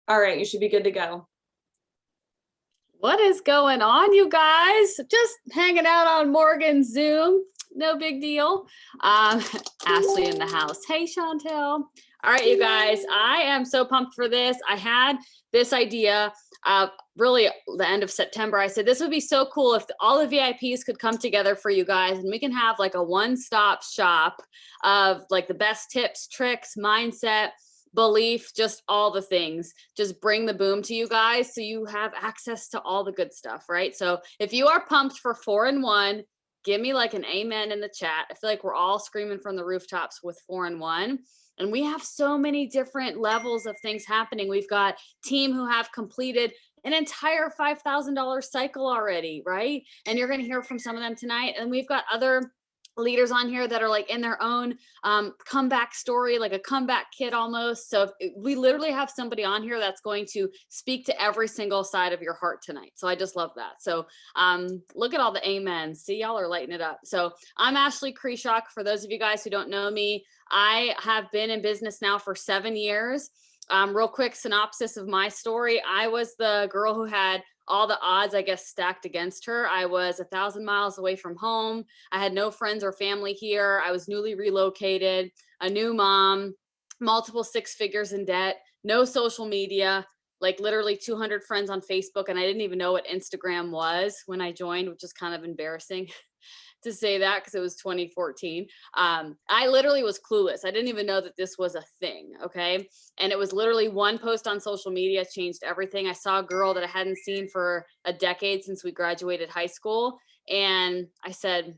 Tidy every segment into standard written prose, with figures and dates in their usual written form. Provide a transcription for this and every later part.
All right, you should be good to go. What is going on, you guys? Just hanging out on Morgan's Zoom. No big deal. Ashley in the house. Hey, Chantel. All right, you guys, I am so pumped for this. I had this idea really the end of September. I said this would be so cool if all the VIPs could come together for you guys and we can have like a one-stop shop of like the best tips, tricks, mindset, belief, just all the things. Just bring the boom to you guys so you have access to all the good stuff, right? So if you are pumped for 4-in-1, give me like an amen in the chat. I feel like we're all screaming from the rooftops with 4-in-1. And we have so many different levels of things happening. We've got team who have completed an entire $5,000 cycle already, right? And you're going to hear from some of them tonight. And we've got other leaders on here that are like in their own comeback story, like a comeback kid almost. So we literally have somebody on here that's going to speak to every single side of your heart tonight. So I just love that. So look at all the amens. See, y'all are lighting it up. So I'm Ashley Kreshock. For those of you guys who don't know me, I have been in business now for 7 years. Real quick synopsis of my story. I was the girl who had all the odds, I guess, stacked against her. I was 1,000 miles away from home. I had no friends or family here. I was newly relocated, a new mom, multiple 6 figures in debt, no social media, like literally 200 friends on Facebook. And I didn't even know what Instagram was when I joined, which is kind of embarrassing to say that because it was 2014. I literally was clueless. I didn't even know that this was a thing. Okay. And it was literally one post on social media changed everything. I saw a girl that I hadn't seen for a decade since we graduated high school. And I said,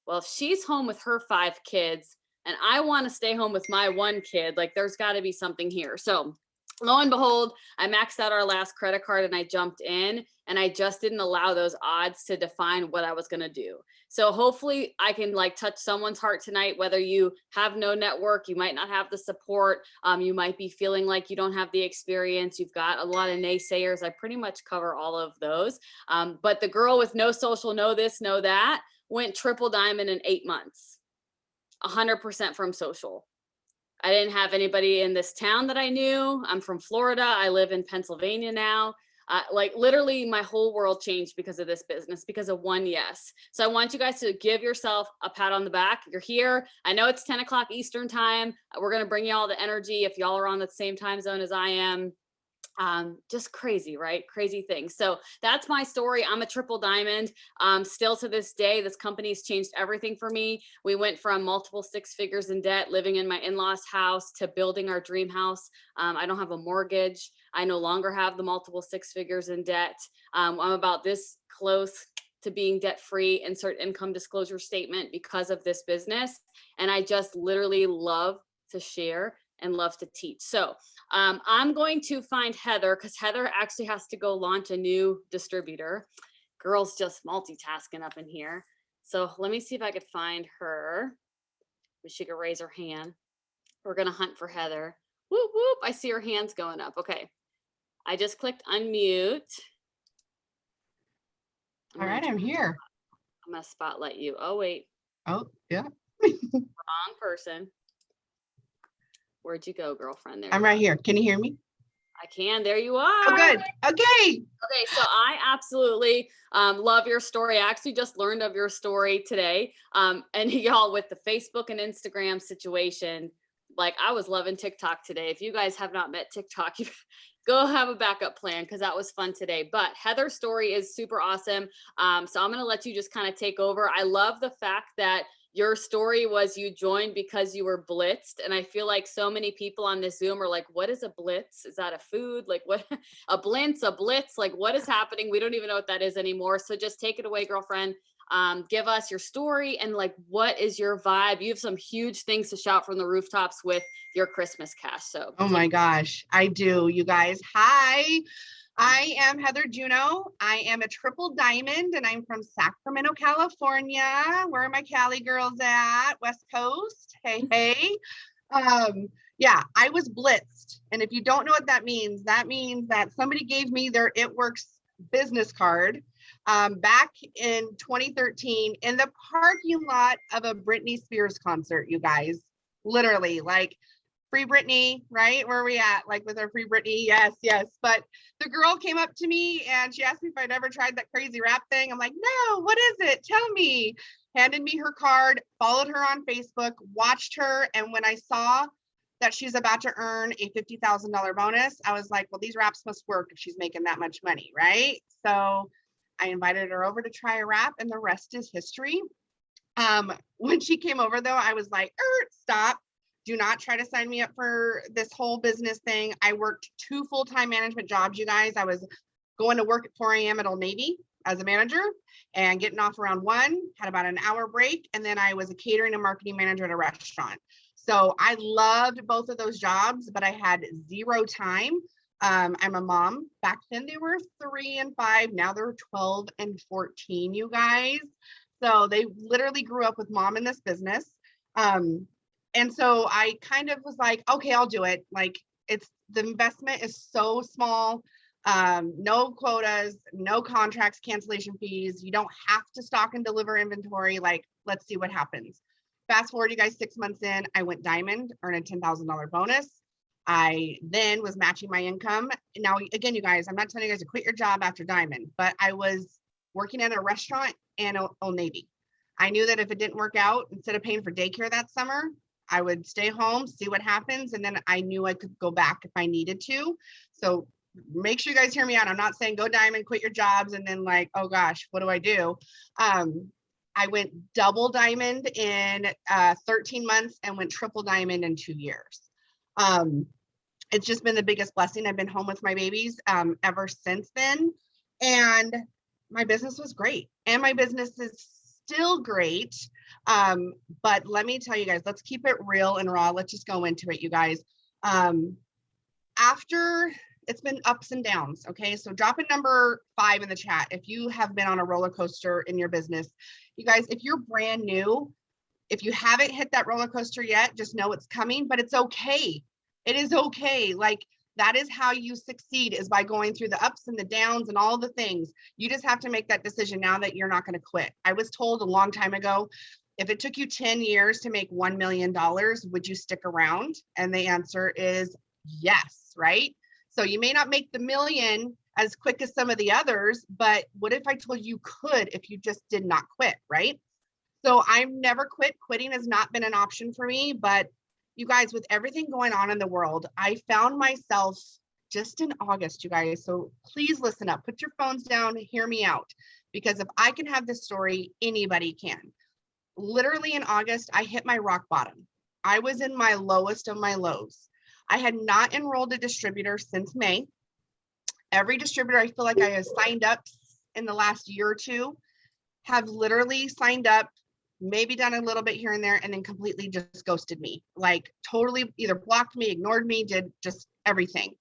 well, if she's home with her 5 kids and I want to stay home with my 1 kid, like there's got to be something here. So lo and behold, I maxed out our last credit card and I jumped in, and I just didn't allow those odds to define what I was going to do. So hopefully I can like touch someone's heart tonight, whether you have no network, you might not have the support, you might be feeling like you don't have the experience, you've got a lot of naysayers. I pretty much cover all of those. But the girl with no social, no this, no that, went triple diamond in 8 months, 100% from social. I didn't have anybody in this town that I knew. I'm from Florida. I live in Pennsylvania now. Like literally my whole world changed because of this business, because of one yes. So I want you guys to give yourself a pat on the back. You're here. I know it's 10 o'clock Eastern time. We're going to bring you all the energy. If y'all are on the same time zone as I am, just crazy, right? Crazy things. So that's my story. I'm a triple diamond. Still to this day, this company's changed everything for me. We went from multiple 6 figures in debt, living in my in-laws house, to building our dream house. I don't have a mortgage. I no longer have the multiple 6 figures in debt. I'm about this close to being debt free, insert income disclosure statement because of this business. And I just literally love to share and love to teach. So I'm going to find Heather because Heather actually has to go launch a new distributor. Girl's just multitasking up in here. So let me see if I could find her. She could raise her hand. We're going to hunt for Heather. Whoop, whoop. I see her hands going up. Okay. I just clicked unmute. All right, I'm here. I'm going to spotlight you. Oh, wait. Oh, yeah. Wrong person. Where'd you go, girlfriend? There I'm right here. Can you hear me? I can. There you are. Oh, good. Okay. Okay, so I absolutely love your story. I actually just learned of your story today. And y'all, with the Facebook and Instagram situation, like I was loving TikTok today. If you guys have not met TikTok, go have a backup plan because that was fun today. But Heather's story is super awesome. So I'm going to let you just kind of take over. I love the fact that your story was you joined because you were blitzed. And I feel like so many people on this Zoom are like, what is a blitz? Is that a food? Like what, a blitz, like what is happening? We don't even know what that is anymore. So just take it away, girlfriend. Give us your story and like, what is your vibe? You have some huge things to shout from the rooftops with your Christmas cash. So, oh my gosh, I do, you guys. Hi, I am Heather Juneau. I am a triple diamond and I'm from Sacramento, California. Where are my Cali girls at? West Coast. Hey, hey. Yeah, I was blitzed. And if you don't know what that means that somebody gave me their It Works business card back in 2013 in the parking lot of a Britney Spears concert, you guys. Literally, like Free Britney, right? Where are we at? Like with our Free Britney? Yes, yes. But the girl came up to me and she asked me if I'd ever tried that crazy rap thing. I'm like, no, what is it? Tell me. Handed me her card, followed her on Facebook, watched her. And when I saw that she's about to earn a $50,000 bonus, I was like, well, these raps must work if she's making that much money, right? So I invited her over to try a rap and the rest is history. When she came over though, I was like, stop. Do not try to sign me up for this whole business thing. I worked 2 full-time management jobs, you guys. I was going to work at 4 a.m. at Old Navy as a manager and getting off around 1, had about an hour break. And then I was a catering and marketing manager at a restaurant. So I loved both of those jobs, but I had 0 time. I'm a mom. Back then they were 3 and 5. Now they're 12 and 14, you guys. So they literally grew up with mom in this business. And so I kind of was like, okay, I'll do it. Like the investment is so small, no quotas, no contracts, cancellation fees. You don't have to stock and deliver inventory. Like, let's see what happens. Fast forward, you guys, 6 months in, I went diamond, earned a $10,000 bonus. I then was matching my income. Now, again, you guys, I'm not telling you guys to quit your job after diamond, but I was working at a restaurant and Old Navy. I knew that if it didn't work out, instead of paying for daycare that summer, I would stay home, see what happens. And then I knew I could go back if I needed to. So make sure you guys hear me out. I'm not saying go diamond, quit your jobs, and then like, oh gosh, what do I do? I went double diamond in 13 months and went triple diamond in 2 years. It's just been the biggest blessing. I've been home with my babies ever since then. And my business was great. And my business is still great. But let me tell you guys, let's keep it real and raw. Let's just go into it, you guys. After it's been ups and downs. Okay. So drop a number 5 in the chat if you have been on a roller coaster in your business. You guys, if you're brand new, if you haven't hit that roller coaster yet, just know it's coming, but it's okay. It is okay. Like that is how you succeed, is by going through the ups and the downs and all the things. You just have to make that decision now that you're not going to quit. I was told a long time ago, if it took you 10 years to make $1 million, would you stick around? And the answer is yes, right? So you may not make the million as quick as some of the others, but what if I told you could if you just did not quit, right? So I've never quit. Quitting has not been an option for me, but you guys, with everything going on in the world, I found myself just in August, you guys. So please listen up, put your phones down, hear me out, because if I can have this story, anybody can. Literally in August, I hit my rock bottom. I was in my lowest of my lows. I had not enrolled a distributor since May. Every distributor I feel like I have signed up in the last year or 2 have literally signed up, maybe done a little bit here and there, and then completely just ghosted me. Like totally either blocked me, ignored me, did just everything.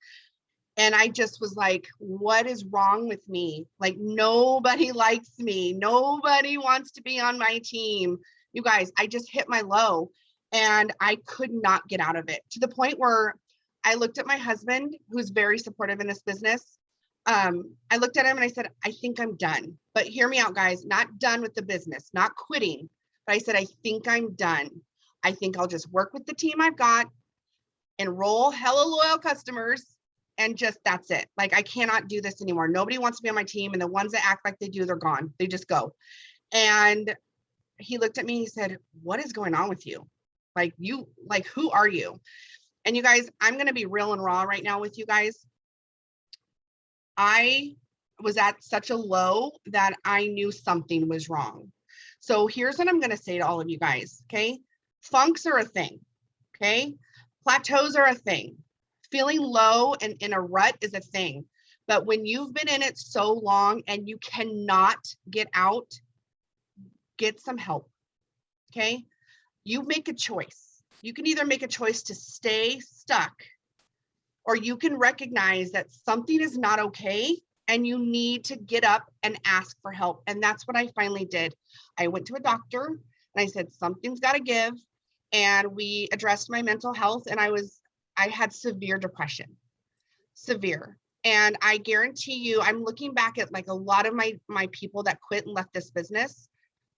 And I just was like, what is wrong with me? Like nobody likes me. Nobody wants to be on my team. You guys, I just hit my low and I could not get out of it, to the point where I looked at my husband, who's very supportive in this business. I looked at him and I said, I think I'm done. But hear me out, guys, not done with the business, not quitting. But I said, I think I'm done. I think I'll just work with the team I've got, enroll hella loyal customers, and just that's it. Like, I cannot do this anymore. Nobody wants to be on my team. And the ones that act like they do, they're gone. They just go. And he looked at me, he said, what is going on with you? Like, who are you? And you guys, I'm going to be real and raw right now with you guys. I was at such a low that I knew something was wrong. So here's what I'm going to say to all of you guys. Okay. Funks are a thing. Okay. Plateaus are a thing. Feeling low and in a rut is a thing. But when you've been in it so long and you cannot get out, get some help. Okay. You make a choice. You can either make a choice to stay stuck, or you can recognize that something is not okay and you need to get up and ask for help. And that's what I finally did. I went to a doctor and I said, something's got to give. And we addressed my mental health, and I had severe depression, severe. And I guarantee you, I'm looking back at like a lot of my people that quit and left this business.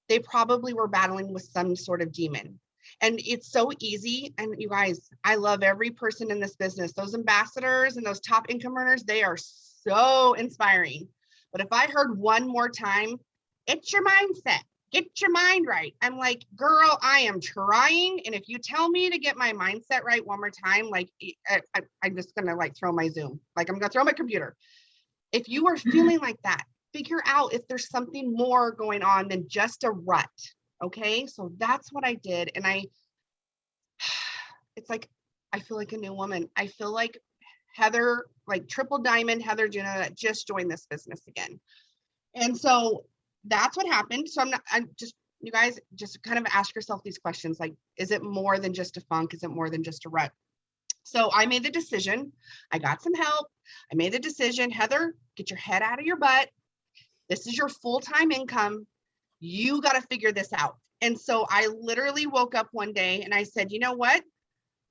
They probably were battling with some sort of demon. And it's so easy. And you guys, I love every person in this business. Those ambassadors and those top income earners, they are so inspiring. But if I heard one more time, it's your mindset. Get your mind right. I'm like, girl, I am trying. And if you tell me to get my mindset right one more time, like I'm just gonna like throw my Zoom. Like I'm gonna throw my computer. If you are feeling like that, figure out if there's something more going on than just a rut. Okay. So that's what I did. And it's like, I feel like a new woman. I feel like Heather, like triple diamond Heather Juneau that just joined this business again. And so that's what happened. So I'm just, you guys just kind of ask yourself these questions. Like, is it more than just a funk? Is it more than just a rut? So I made the decision. I got some help. I made the decision, Heather, get your head out of your butt. This is your full-time income. You got to figure this out. And so I literally woke up one day and I said, you know what?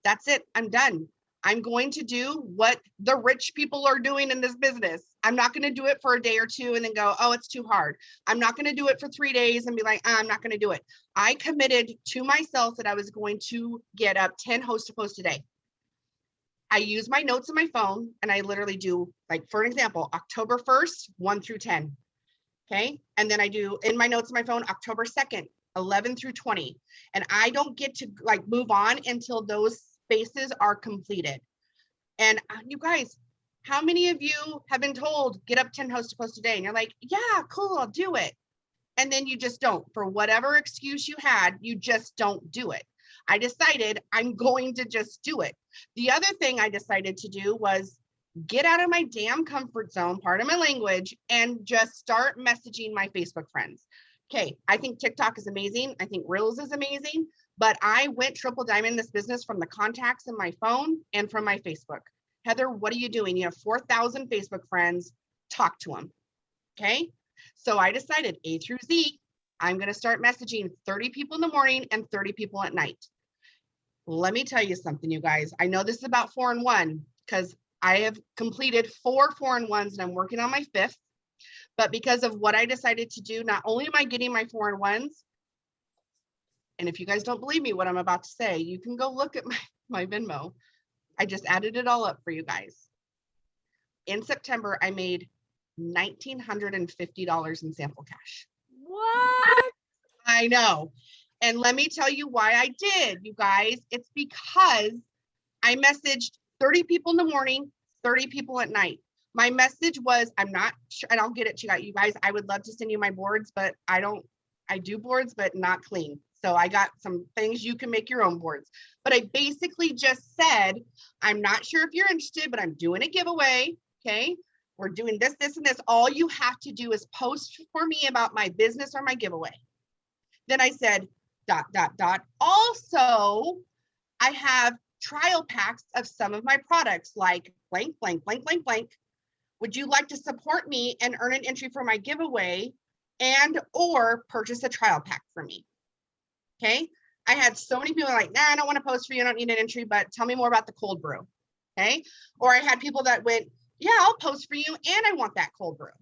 That's it. I'm done. I'm going to do what the rich people are doing in this business. I'm not going to do it for a day or two and then go, oh, it's too hard. I'm not going to do it for 3 days and be like, I'm not going to do it. I committed to myself that I was going to get up 10 host to post a day. I use my notes on my phone and I literally do, like, for an example, October 1st, 1 through 10. Okay. And then I do in my notes on my phone, October 2nd, 11 through 20. And I don't get to like move on until those spaces are completed. And you guys, how many of you have been told get up 10 host to post a day? And you're like, yeah, cool, I'll do it. And then you just don't. For whatever excuse you had, you just don't do it. I decided I'm going to just do it. The other thing I decided to do was get out of my damn comfort zone, pardon my language, and just start messaging my Facebook friends. Okay, I think TikTok is amazing. I think Reels is amazing, but I went triple diamond this business from the contacts in my phone and from my Facebook. Heather, what are you doing? You have 4,000 Facebook friends, talk to them. Okay, so I decided A through Z, I'm going to start messaging 30 people in the morning and 30 people at night. Let me tell you something, you guys. I know this is about 4-in-1 because I have completed 4 4-in-1s and I'm working on my 5th. But because of what I decided to do, not only am I getting my 4-in-1s, and if you guys don't believe me what I'm about to say, you can go look at my Venmo. I just added it all up for you guys. In September, I made $1,950 in sample cash. What? I know. And let me tell you why I did, you guys. It's because I messaged 30 people in the morning, 30 people at night. My message was, I'm not sure, and I'll get it to you guys. I would love to send you my boards, but I do boards, but not clean. So I got some things you can make your own boards. But I basically just said, I'm not sure if you're interested, but I'm doing a giveaway. Okay. We're doing this, this, and this. All you have to do is post for me about my business or my giveaway. Then I said, ... Also, I have trial packs of some of my products like blank, blank, blank, blank, blank. Would you like to support me and earn an entry for my giveaway and or purchase a trial pack for me? Okay. I had so many people like, nah, I don't want to post for you. I don't need an entry, but tell me more about the cold brew. Okay. Or I had people that went, yeah, I'll post for you. And I want that cold brew.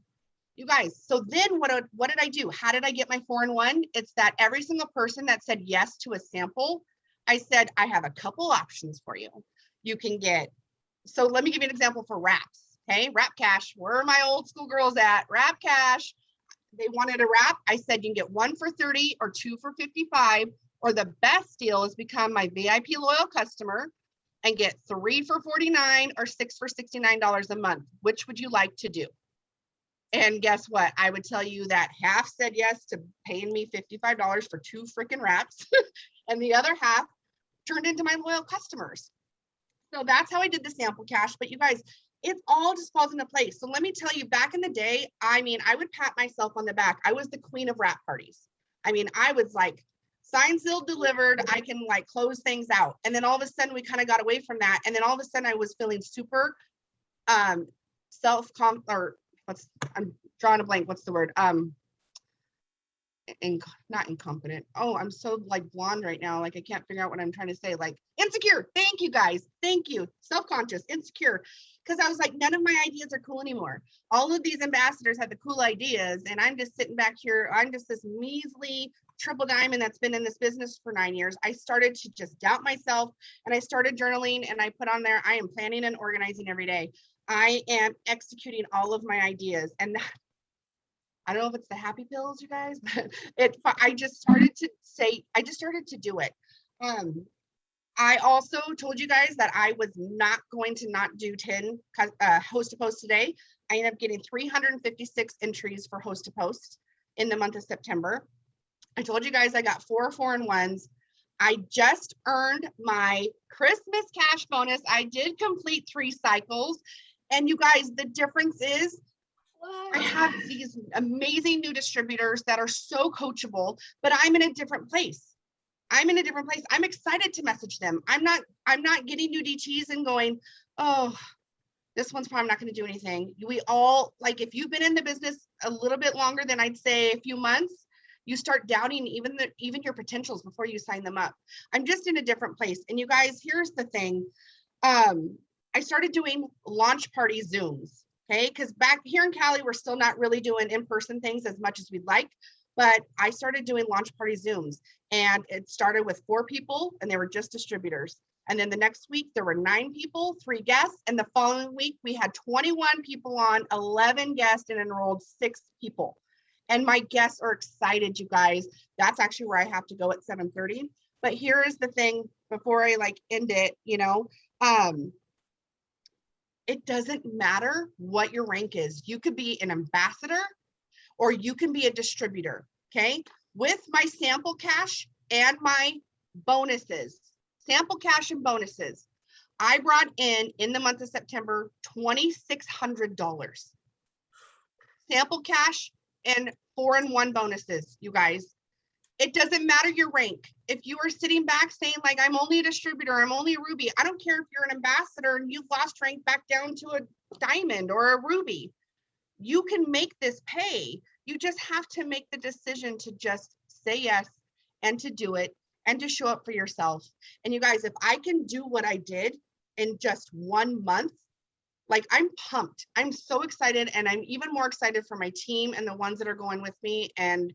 You guys, so then what did I do? How did I get my 4-in-1? It's that every single person that said yes to a sample, I said, I have a couple options for you. You can get, so let me give you an example for wraps. Okay, Wrap Cash. Where are my old school girls at? Wrap Cash. They wanted a wrap. I said, you can get 1 for 30 or 2 for 55, or the best deal is become my VIP loyal customer and get 3 for 49 or 6 for $69 a month. Which would you like to do? And guess what? I would tell you that half said yes to paying me $55 for 2 freaking wraps. And the other half turned into my loyal customers. So that's how I did the sample cash. But you guys, it all just falls into place. So let me tell you, back in the day, I mean, I would pat myself on the back. I was the queen of wrap parties. I mean, I was like, signed, sealed, delivered. I can like close things out. And then all of a sudden we kind of got away from that. And then all of a sudden I was feeling super I'm drawing a blank. What's the word? Not incompetent. Oh, I'm so like blonde right now. Like I can't figure out what I'm trying to say. Like insecure. Thank you guys. Thank you. Self-conscious, insecure. Because I was like, none of my ideas are cool anymore. All of these ambassadors had the cool ideas, and I'm just sitting back here. I'm just this measly triple diamond that's been in this business for 9 years, I started to just doubt myself, and I started journaling, and I put on there, I am planning and organizing every day. I am executing all of my ideas. And I don't know if it's the happy pills, you guys, but I just started to do it. I also told you guys that I was not going to not do 10 host to post today. I ended up getting 356 entries for host to post in the month of September. I told you guys I got 4 4-in-1s. I just earned my Christmas cash bonus. I did complete 3 cycles. And you guys, the difference is I have these amazing new distributors that are so coachable, but I'm in a different place. I'm excited to message them. I'm not getting new DTs and going, oh, this one's probably not going to do anything. We all, like, if you've been in the business a little bit longer than I'd say a few months, you start doubting even your potentials before you sign them up. I'm just in a different place. And you guys, here's the thing. I started doing launch party Zooms. Okay, because back here in Cali, we're still not really doing in-person things as much as we'd like, but I started doing launch party Zooms, and it started with 4 people, and they were just distributors. And then the next week there were 9 people, 3 guests, and the following week we had 21 people on, 11 guests, and enrolled 6 people. And my guests are excited, you guys. That's actually where I have to go at 7:30. But here is the thing before I end it, it doesn't matter what your rank is. You could be an ambassador or you can be a distributor, okay? With my sample cash and my bonuses, sample cash and bonuses, I brought in the month of September, $2,600. Sample cash and 4-in-1 bonuses, you guys. It doesn't matter your rank. If you are sitting back saying like, I'm only a distributor, I'm only a ruby. I don't care if you're an ambassador and you've lost rank back down to a diamond or a ruby. You can make this pay. You just have to make the decision to just say yes and to do it and to show up for yourself. And you guys, if I can do what I did in just 1 month, like, I'm pumped. I'm so excited, and I'm even more excited for my team and the ones that are going with me. And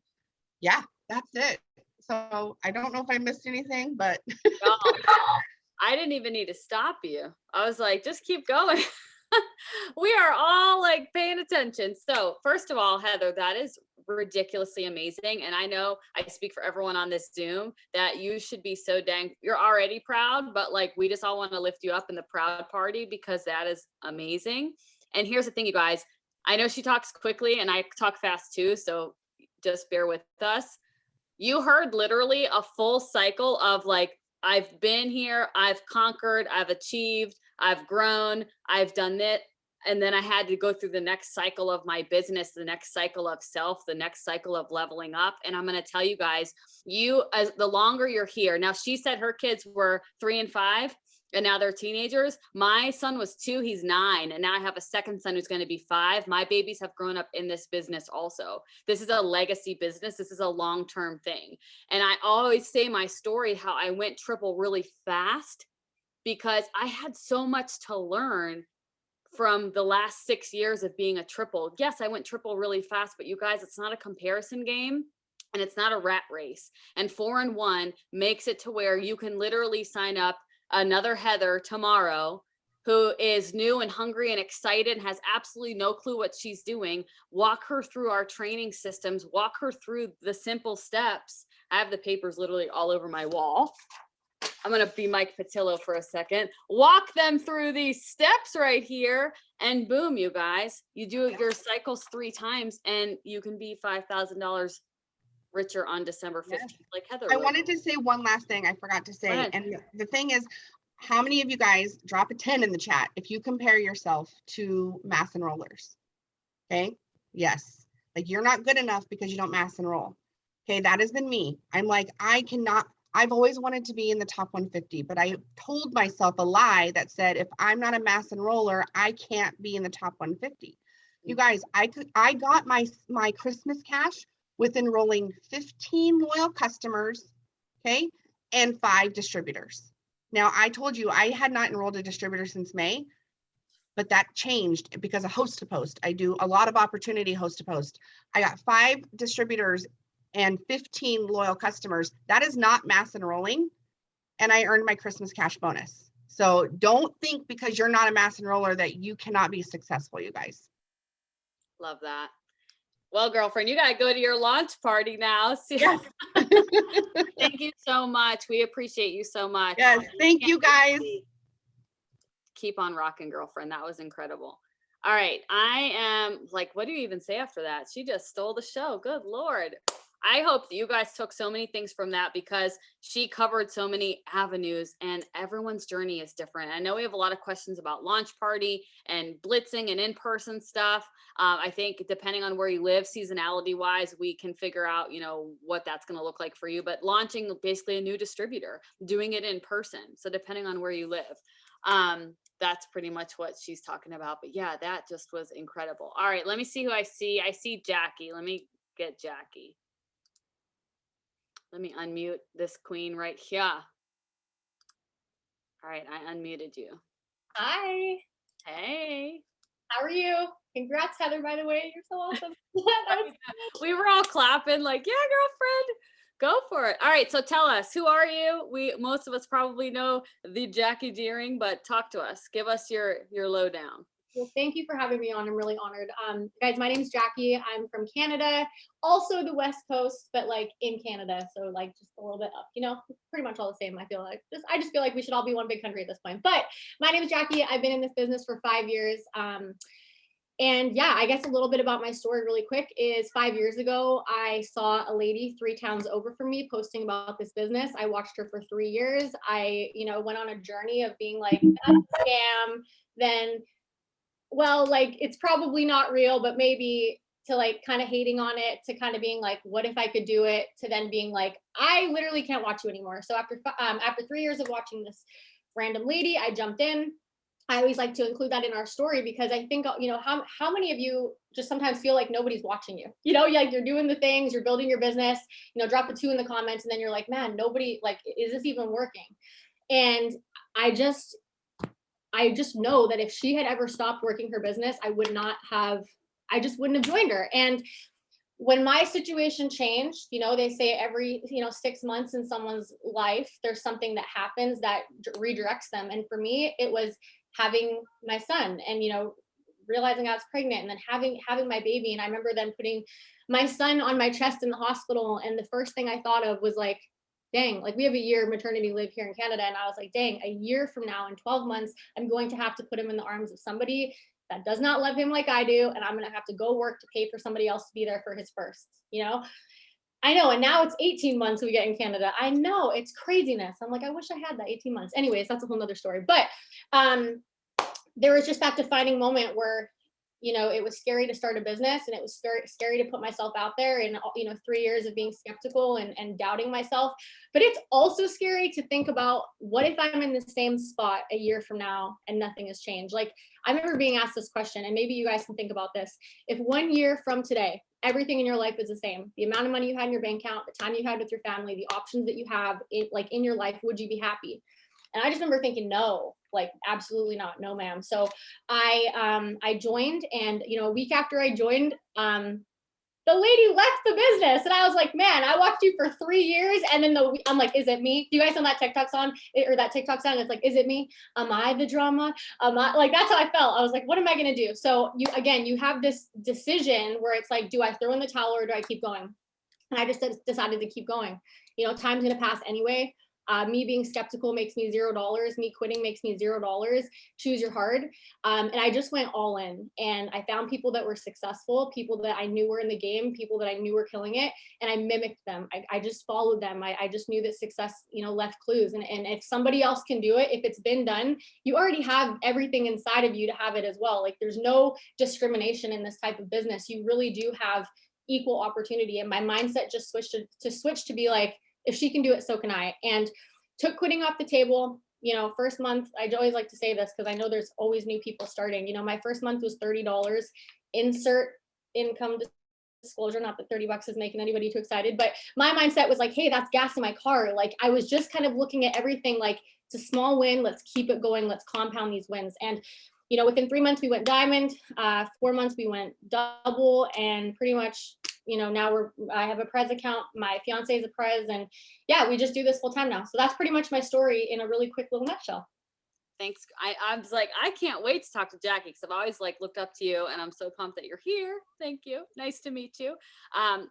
yeah, that's it. So I don't know if I missed anything, but No, I didn't even need to stop you. I was like, just keep going. We are all like paying attention. So first of all, Heather, that is ridiculously amazing. And I know I speak for everyone on this Zoom that you should be so dang, you're already proud, but like, we just all want to lift you up in the proud party because that is amazing. And here's the thing, you guys, I know she talks quickly and I talk fast too. So just bear with us. You heard literally a full cycle of like, I've been here, I've conquered, I've achieved, I've grown, I've done it. And then I had to go through the next cycle of my business, the next cycle of self, the next cycle of leveling up. And I'm going to tell you guys, as the longer you're here, now she said her kids were 3 and 5 and now they're teenagers. My son was 2, he's 9. And now I have a second son who's going to be 5. My babies have grown up in this business also. This is a legacy business. This is a long-term thing. And I always say my story, how I went triple really fast because I had so much to learn from the last 6 years of being a triple. Yes, I went triple really fast, but you guys, it's not a comparison game and it's not a rat race. And 4-in-1 makes it to where you can literally sign up another Heather tomorrow who is new and hungry and excited and has absolutely no clue what she's doing. Walk her through our training systems, walk her through the simple steps. I have the papers literally all over my wall. I'm going to be Mike Patillo for a second. Walk them through these steps right here and boom, you guys, you do your cycles 3 times and you can be $5,000 richer on December 15th. Yes. Like Heather. I wanted to say one last thing I forgot to say. And the thing is, how many of you guys drop a 10 in the chat if you compare yourself to mass enrollers? Okay. Yes. Like, you're not good enough because you don't mass enroll. Okay. That has been me. I'm like, I've always wanted to be in the top 150, but I told myself a lie that said, if I'm not a mass enroller, I can't be in the top 150. You guys, I got my Christmas cash with enrolling 15 loyal customers, okay, and 5 distributors. Now, I told you I had not enrolled a distributor since May, but that changed because of host to post. I do a lot of opportunity host to post. I got 5 distributors and 15 loyal customers. That is not mass enrolling. And I earned my Christmas cash bonus. So don't think because you're not a mass enroller that you cannot be successful, you guys. Love that. Well, girlfriend, you got to go to your launch party now. Yes. Thank you so much. We appreciate you so much. Yes. Thank you, guys. Keep on rocking, girlfriend. That was incredible. All right. I am like, what do you even say after that? She just stole the show. Good Lord. I hope that you guys took so many things from that because she covered so many avenues and everyone's journey is different. I know we have a lot of questions about launch party and blitzing and in-person stuff. I think depending on where you live, seasonality wise, we can figure out, you know, what that's going to look like for you, but launching basically a new distributor, doing it in person. So depending on where you live, that's pretty much what she's talking about. But yeah, that just was incredible. All right, let me see who I see. I see Jackie. Let me get Jackie. Let me unmute this queen right here. All right, I unmuted you. Hi. Hey. How are you? Congrats, Heather, by the way. You're so awesome. We were all clapping like, yeah, girlfriend, go for it. All right, so tell us, who are you? Most of us probably know the Jackie Deering, but talk to us. Give us your lowdown. Well, thank you for having me on. I'm really honored. Guys, my name is Jackie. I'm from Canada, also the West Coast, but like in Canada. So like just a little bit up, you know, pretty much all the same. I feel like I just feel like we should all be one big country at this point. But my name is Jackie. I've been in this business for 5 years. And yeah, I guess a little bit about my story really quick is 5 years ago, I saw a lady 3 towns over from me posting about this business. I watched her for 3 years. I, you know, went on a journey of being like, that's a scam. Then, well, like, it's probably not real, but maybe to like kind of hating on it, to kind of being like, what if I could do it? To then being like, I literally can't watch you anymore. So after 3 years of watching this random lady, I jumped in. I always like to include that in our story because I think, you know, how many of you just sometimes feel like nobody's watching you? You know, like you're doing the things, you're building your business, you know, drop a 2 in the comments and then you're like, man, nobody, like, is this even working? And I just know that if she had ever stopped working her business, I just wouldn't have joined her. And when my situation changed, you know, they say every, 6 months in someone's life, there's something that happens that redirects them. And for me, it was having my son and, you know, realizing I was pregnant and then having my baby. And I remember then putting my son on my chest in the hospital. And the first thing I thought of was like, dang, like we have a year maternity leave here in Canada. And I was like, dang, a year from now in 12 months, I'm going to have to put him in the arms of somebody that does not love him like I do. And I'm going to have to go work to pay for somebody else to be there for his first, you know? I know. And now it's 18 months we get in Canada. I know, it's craziness. I'm like, I wish I had that 18 months. Anyways, that's a whole nother story. But there was just that defining moment where, you know, it was scary to start a business and it was scary to put myself out there and, you know, 3 years of being skeptical and doubting myself. But it's also scary to think about, what if I'm in the same spot a year from now and nothing has changed? Like, I remember being asked this question, and maybe you guys can think about this. If 1 year from today, everything in your life is the same, the amount of money you had in your bank account, the time you had with your family, the options that you have in your life, would you be happy? And I just remember thinking, no, like absolutely not, no ma'am. So I joined, and you know, a week after I joined, the lady left the business, and I was like, man, I watched you for 3 years, and then I'm like, is it me? Do you guys know that TikTok song or that TikTok sound? It's like, is it me? Am I the drama? Like, that's how I felt. I was like, what am I gonna do? So you have this decision where it's like, do I throw in the towel or do I keep going? And I just decided to keep going. You know, time's gonna pass anyway. Me being skeptical makes me $0. Me quitting makes me $0. Choose your hard. And I just went all in, and I found people that were successful, people that I knew were in the game, people that I knew were killing it. And I mimicked them. I just followed them. I just knew that success, you know, left clues. And if somebody else can do it, if it's been done, you already have everything inside of you to have it as well. Like, there's no discrimination in this type of business. You really do have equal opportunity. And my mindset just switched to be like, if she can do it, so can I. And took quitting off the table. You know, first month, I always like to say this because I know there's always new people starting. You know, my first month was $30. Insert income disclosure, not that 30 bucks is making anybody too excited, but my mindset was like, hey, that's gas in my car. Like, I was just kind of looking at everything like, it's a small win, let's keep it going, let's compound these wins. And you know, within 3 months we went diamond, 4 months we went double, and pretty much, now I have a Prez account. My fiance is a Prez, and yeah, we just do this full time now. So that's pretty much my story in a really quick little nutshell. Thanks. I was like, I can't wait to talk to Jackie because I've always like looked up to you, and I'm so pumped that you're here. Thank you. Nice to meet you.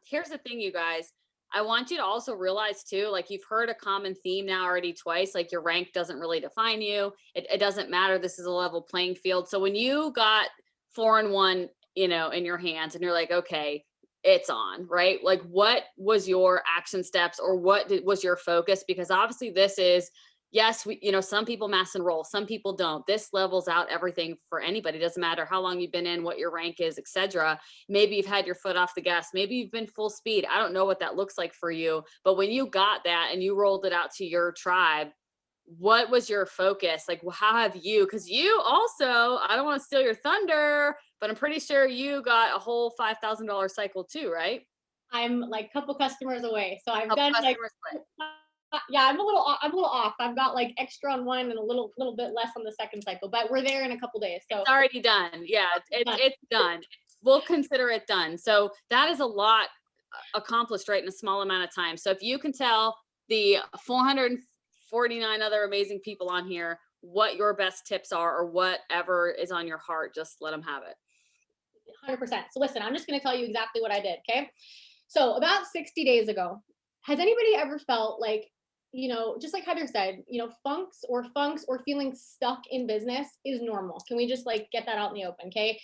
Here's the thing, you guys. I want you to also realize too, like you've heard a common theme now already twice, like your rank doesn't really define you. It doesn't matter. This is a level playing field. So when you got 4 and 1, in your hands and you're like, okay, it's on, right? Like what was your action steps or was your focus? Because obviously this is, yes, some people mass enroll, some people don't. This levels out everything for anybody. It doesn't matter how long you've been in, what your rank is, etc. Maybe you've had your foot off the gas. Maybe you've been full speed. I don't know what that looks like for you. But when you got that and you rolled it out to your tribe, what was your focus? Like, how have you, because you also, I don't want to steal your thunder, but I'm pretty sure you got a whole $5,000 cycle too, right? I'm like a couple customers away. So I've Couple done like, customers away. yeah, I'm a little off. I've got like extra on one and a little bit less on the second cycle, but we're there in a couple days. So It's already done. Yeah, it's done. We'll consider it done. So that is a lot accomplished right in a small amount of time. So if you can tell the 449 other amazing people on here what your best tips are or whatever is on your heart, just let them have it. 100%. So listen, I'm just going to tell you exactly what I did. Okay. So about 60 days ago, has anybody ever felt like, just like Heather said, funks or feeling stuck in business is normal. Can we just like get that out in the open? Okay.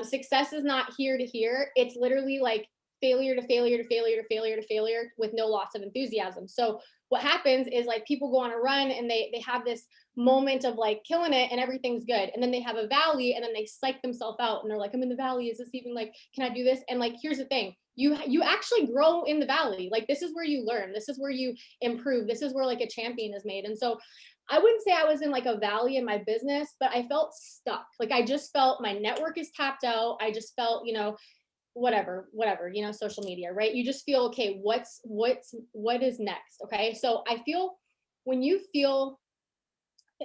Success is not here to here. It's literally like failure to failure to failure to failure to failure with no loss of enthusiasm. So what happens is like people go on a run and they have this moment of like killing it and everything's good. And then they have a valley and then they psych themselves out and they're like, I'm in the valley. Is this even like, can I do this? And like, here's the thing. You actually grow in the valley. Like this is where you learn. This is where you improve. This is where like a champion is made. And so I wouldn't say I was in like a valley in my business, but I felt stuck. Like I just felt my network is tapped out. I just felt, whatever, social media, right? You just feel, okay, what is next? Okay. So I feel when you feel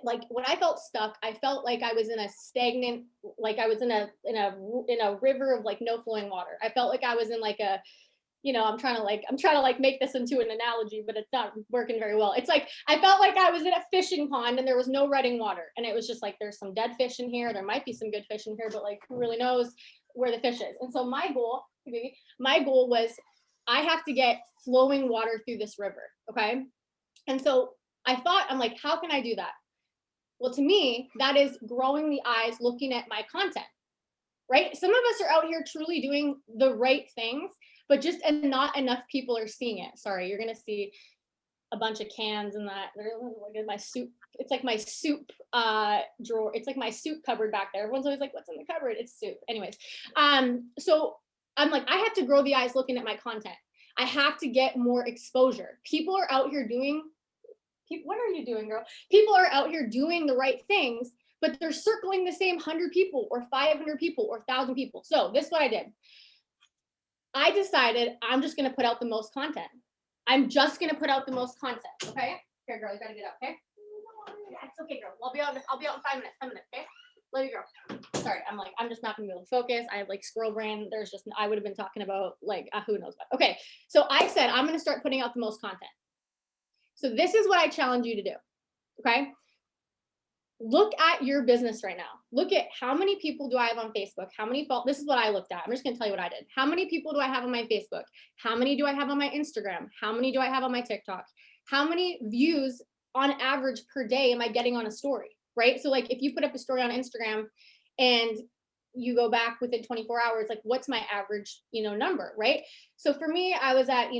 like when I felt stuck, I felt like I was in a stagnant, like I was in a river of like no flowing water. I felt like I was in like a, I'm trying to make this into an analogy, but it's not working very well. It's like, I felt like I was in a fishing pond and there was no running water. And it was just like, there's some dead fish in here. There might be some good fish in here, but like, who really knows where the fish is? And so my goal was I have to get flowing water through this river. Okay. And so I thought, I'm like, how can I do that? Well, to me, that is growing the eyes, looking at my content, right? Some of us are out here truly doing the right things, but and not enough people are seeing it. Sorry, you're going to see a bunch of cans and that. Look at my soup. It's like my soup drawer. It's like my soup cupboard back there. Everyone's always like, what's in the cupboard? It's soup. Anyways, so I'm like, I have to grow the eyes looking at my content. I have to get more exposure. People are out here what are you doing, girl? People are out here doing the right things, but they're circling the same 100 people or 500 people or 1,000 people. So this is what I did. I decided I'm just going to put out the most content. I'm just going to put out the most content. Okay. Here, girl, you got to get up. Okay. Yeah, it's okay, girl. I'll be out in 5 minutes. 10 minutes. Okay. Love you, girl. Sorry. I'm just not going to be able to focus. I have like squirrel brain. I would have been talking about like, who knows what. Okay. So I said, I'm going to start putting out the most content. So this is what I challenge you to do. Okay. Look at your business right now. Look at how many people do I have on Facebook? This is what I looked at. I'm just going to tell you what I did. How many people do I have on my Facebook? How many do I have on my Instagram? How many do I have on my TikTok? How many views on average per day am I getting on a story? Right. So like if you put up a story on Instagram and you go back within 24 hours, like what's my average, number, right? So for me, I was at,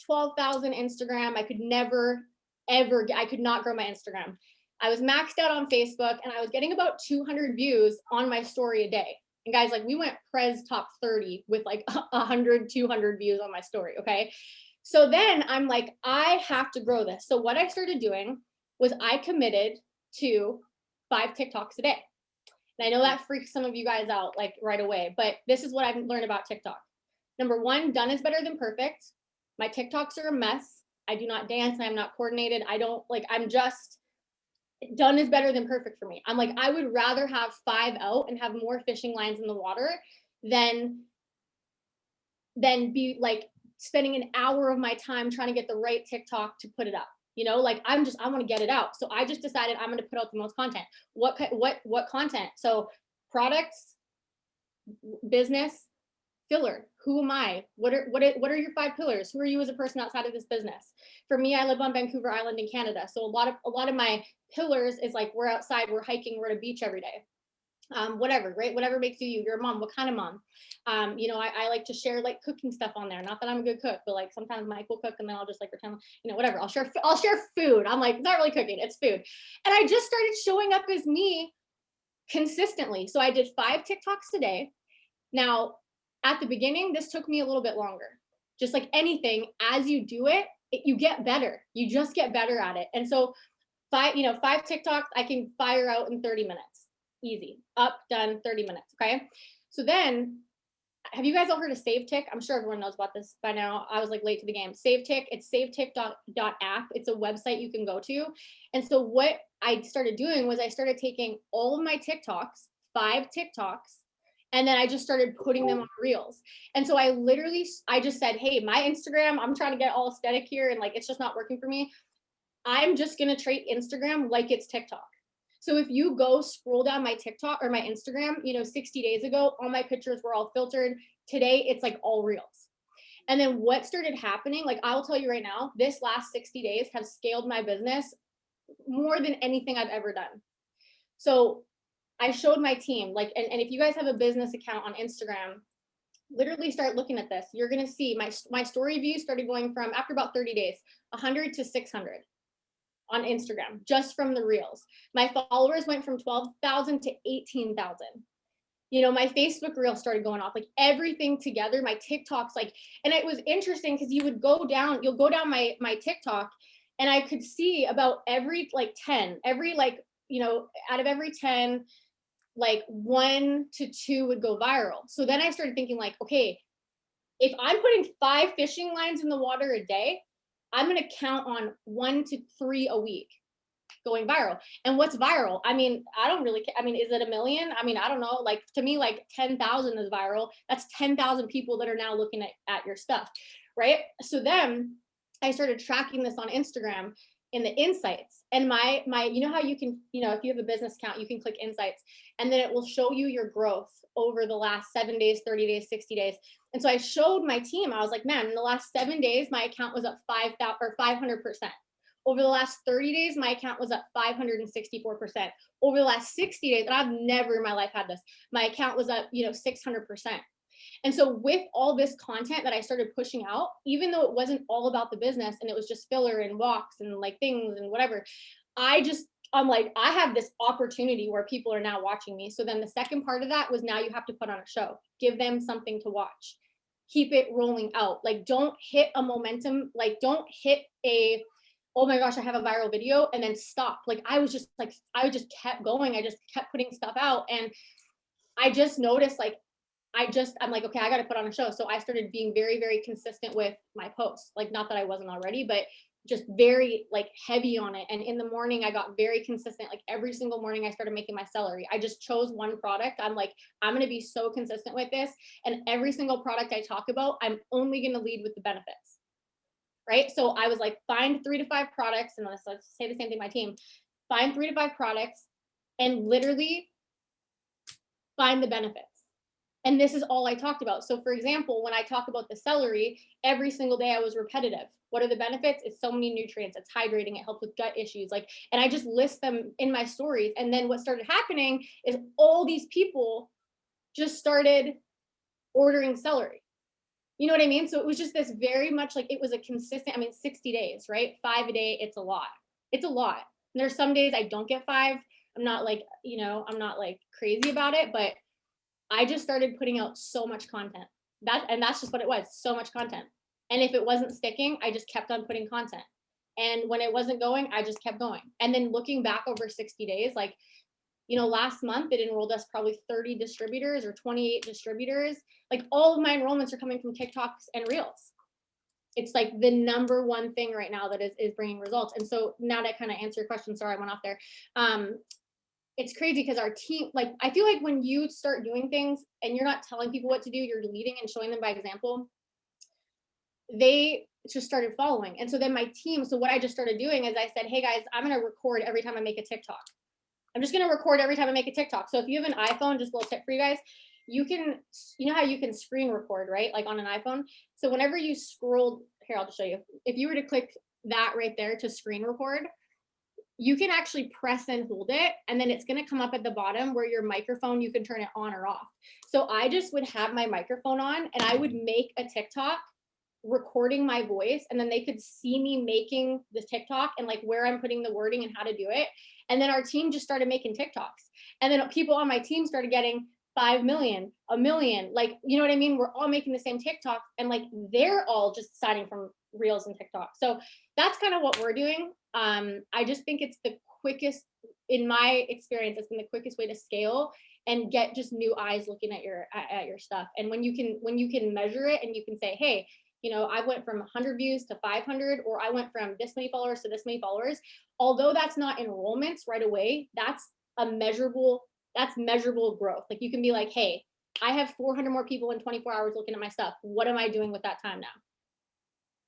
12,000 Instagram. I could never, ever, I could not grow my Instagram. I was maxed out on Facebook and I was getting about 200 views on my story a day. And guys, like we went Prez top 30 with like 100, 200 views on my story. Okay. So then I'm like, I have to grow this. So what I started doing was I committed to 5 TikToks a day. And I know that freaks some of you guys out like right away, but this is what I've learned about TikTok. Number 1, done is better than perfect. My TikToks are a mess. I do not dance and I'm not coordinated. Done is better than perfect for me. I'm like, I would rather have 5 out and have more fishing lines in the water than than be like spending an hour of my time trying to get the right TikTok to put it up. You know, like I want to get it out. So I just decided I'm going to put out the most content. What content? So products, business, filler. Who am I? What are your 5 pillars? Who are you as a person outside of this business? For me, I live on Vancouver Island in Canada. So a lot of my pillars is like, we're outside, we're hiking, we're at a beach every day. Whatever, right? Whatever makes you. You're a mom. What kind of mom? You know, I like to share like cooking stuff on there. Not that I'm a good cook, but like sometimes Mike will cook and then I'll just like pretend, you know, whatever. I'll share food. I'm like, it's not really cooking, it's food. And I just started showing up as me consistently. So I did 5 TikToks a day. Now, at the beginning, this took me a little bit longer. Just like anything, as you do it, you get better. You just get better at it. And so 5 TikToks I can fire out in 30 minutes. Easy, up, done, 30 minutes. Okay. So then, have you guys all heard of SaveTick? I'm sure everyone knows about this by now. I was like late to the game. SaveTick, it's savetick.app. It's a website you can go to. And so what I started doing was I started taking all of my TikToks, 5 TikToks, and then I just started putting them on reels. And so I just said, hey, my Instagram, I'm trying to get all aesthetic here and like, it's just not working for me. I'm just going to treat Instagram like it's TikTok. So if you go scroll down my TikTok or my Instagram, you know, 60 days ago, all my pictures were all filtered. Today, it's like all reels. And then what started happening, like I will tell you right now, this last 60 days have scaled my business more than anything I've ever done. So I showed my team, like, and if you guys have a business account on Instagram, literally start looking at this. You're going to see my story views started going from, after about 30 days, 100 to 600. On Instagram, just from the reels. My followers went from 12,000 to 18,000. You know, my Facebook reel started going off, like everything together, my TikToks, like, and it was interesting because you'll go down my TikTok and I could see about every like 10, out of every 10, like 1 to 2 would go viral. So then I started thinking like, okay, if I'm putting 5 fishing lines in the water a day, I'm going to count on 1 to 3 a week going viral. And what's viral? I mean, I don't really care. I mean, is it a million? I mean, I don't know. Like to me, like 10,000 is viral. That's 10,000 people that are now looking at your stuff, right? So then I started tracking this on Instagram in the insights, and my, you know how you can, you know, if you have a business account, you can click insights and then it will show you your growth over the last 7 days, 30 days, 60 days. And so I showed my team, I was like, man, in the last 7 days, my account was up 500%. Over the last 30 days, my account was up 564%. Over the last 60 days, and I've never in my life had this, my account was up, 600%. And so with all this content that I started pushing out, even though it wasn't all about the business and it was just filler and walks and like things and whatever, I'm like, I have this opportunity where people are now watching me. So then the second part of that was, now you have to put on a show, give them something to watch, keep it rolling out. Like, don't hit a momentum, like don't hit a, oh my gosh, I have a viral video and then stop. Like I just kept going. I just kept putting stuff out. And I just noticed like, I'm like, okay, I got to put on a show. So I started being very, very consistent with my posts. Like, not that I wasn't already, but just very like heavy on it. And in the morning, I got very consistent. Like every single morning I started making my celery. I just chose one product. I'm like, I'm going to be so consistent with this. And every single product I talk about, I'm only going to lead with the benefits. Right. So I was like, find 3 to 5 products. And let's say the same thing, my team, find 3 to 5 products and literally find the benefits. And this is all I talked about. So for example, when I talk about the celery, every single day I was repetitive. What are the benefits? It's so many nutrients. It's hydrating. It helps with gut issues. Like, and I just list them in my stories. And then what started happening is all these people just started ordering celery. You know what I mean? So it was just this very much like, it was a consistent, 60 days, right? 5 a day. It's a lot. It's a lot. And there's some days I don't get 5. I'm not like, I'm not like crazy about it, but I just started putting out so much content. That's just what it was, so much content. And if it wasn't sticking, I just kept on putting content. And when it wasn't going, I just kept going. And then looking back over 60 days, like, last month it enrolled us probably 30 distributors or 28 distributors. Like all of my enrollments are coming from TikToks and Reels. It's like the number one thing right now that is bringing results. And so now to kind of answer your question, sorry, I went off there. It's crazy because our team, like, I feel like when you start doing things and you're not telling people what to do, you're leading and showing them by example. they just started following. And so then my team, so what I just started doing is I said, hey guys, I'm going to record every time I make a TikTok. I'm just going to record every time I make a TikTok. So if you have an iPhone, just a little tip for you guys, you can, you know how you can screen record, right? Like on an iPhone. So whenever you scroll, here, I'll just show you. If you were to click that right there to screen record, you can actually press and hold it, and then it's going to come up at the bottom where your microphone, you can turn it on or off. So I just would have my microphone on and I would make a TikTok recording my voice, and then they could see me making the TikTok and like where I'm putting the wording and how to do it. And then our team just started making TikToks. And then people on my team started getting 5 million, a million, like, you know what I mean? We're all making the same TikTok, and like they're all just signing from Reels and TikTok. So that's kind of what we're doing. I just think it's the quickest, in my experience, it's been the quickest way to scale and get just new eyes looking at your stuff. And when you can measure it and you can say, hey, you know, I went from 100 views to 500, or I went from this many followers to this many followers. Although that's not enrollments right away, that's measurable growth. Like you can be like, hey, I have 400 more people in 24 hours looking at my stuff. What am I doing with that time now?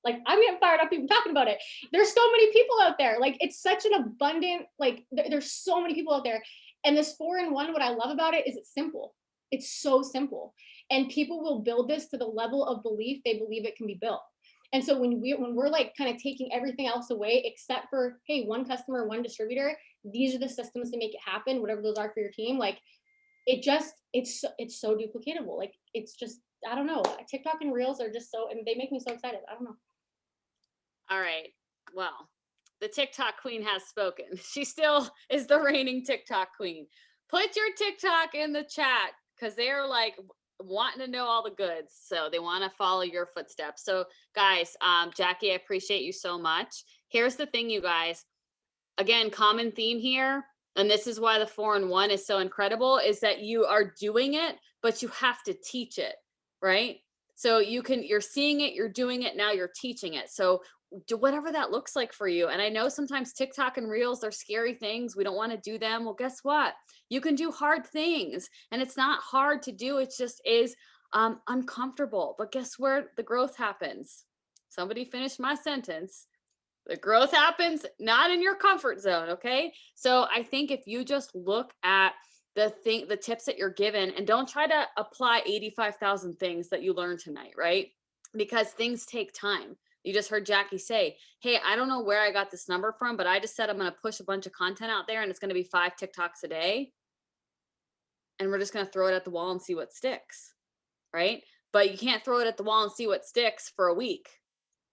Like I'm getting fired up even talking about it. There's so many people out there. Like it's such an abundant, like there's so many people out there. And this 4-in-1, what I love about it is it's simple. It's so simple. And people will build this to the level of belief they believe it can be built. And so when we're like kind of taking everything else away, except for, hey, one customer, one distributor, these are the systems to make it happen, whatever those are for your team. Like it just, it's so duplicatable. Like it's just, I don't know. TikTok and Reels are just so, and they make me so excited. I don't know. All right. Well, the TikTok queen has spoken. She still is the reigning TikTok queen. Put your TikTok in the chat because they're like wanting to know all the goods. So they want to follow your footsteps. So guys, Jackie, I appreciate you so much. Here's the thing, you guys. Again, common theme here, and this is why the 4-in-1 is so incredible, is that you are doing it, but you have to teach it, right? So you're seeing it, you're doing it, now you're teaching it. So do whatever that looks like for you. And I know sometimes TikTok and Reels, they're scary things. We don't want to do them. Well, guess what? You can do hard things, and it's not hard to do. It just is uncomfortable. But guess where the growth happens? Somebody finished my sentence. The growth happens not in your comfort zone. Okay. So I think if you just look at the tips that you're given, and don't try to apply 85,000 things that you learned tonight, right? Because things take time. You just heard Jackie say, hey, I don't know where I got this number from, but I just said I'm going to push a bunch of content out there, and it's going to be 5 TikToks a day. And we're just going to throw it at the wall and see what sticks, right? But you can't throw it at the wall and see what sticks for a week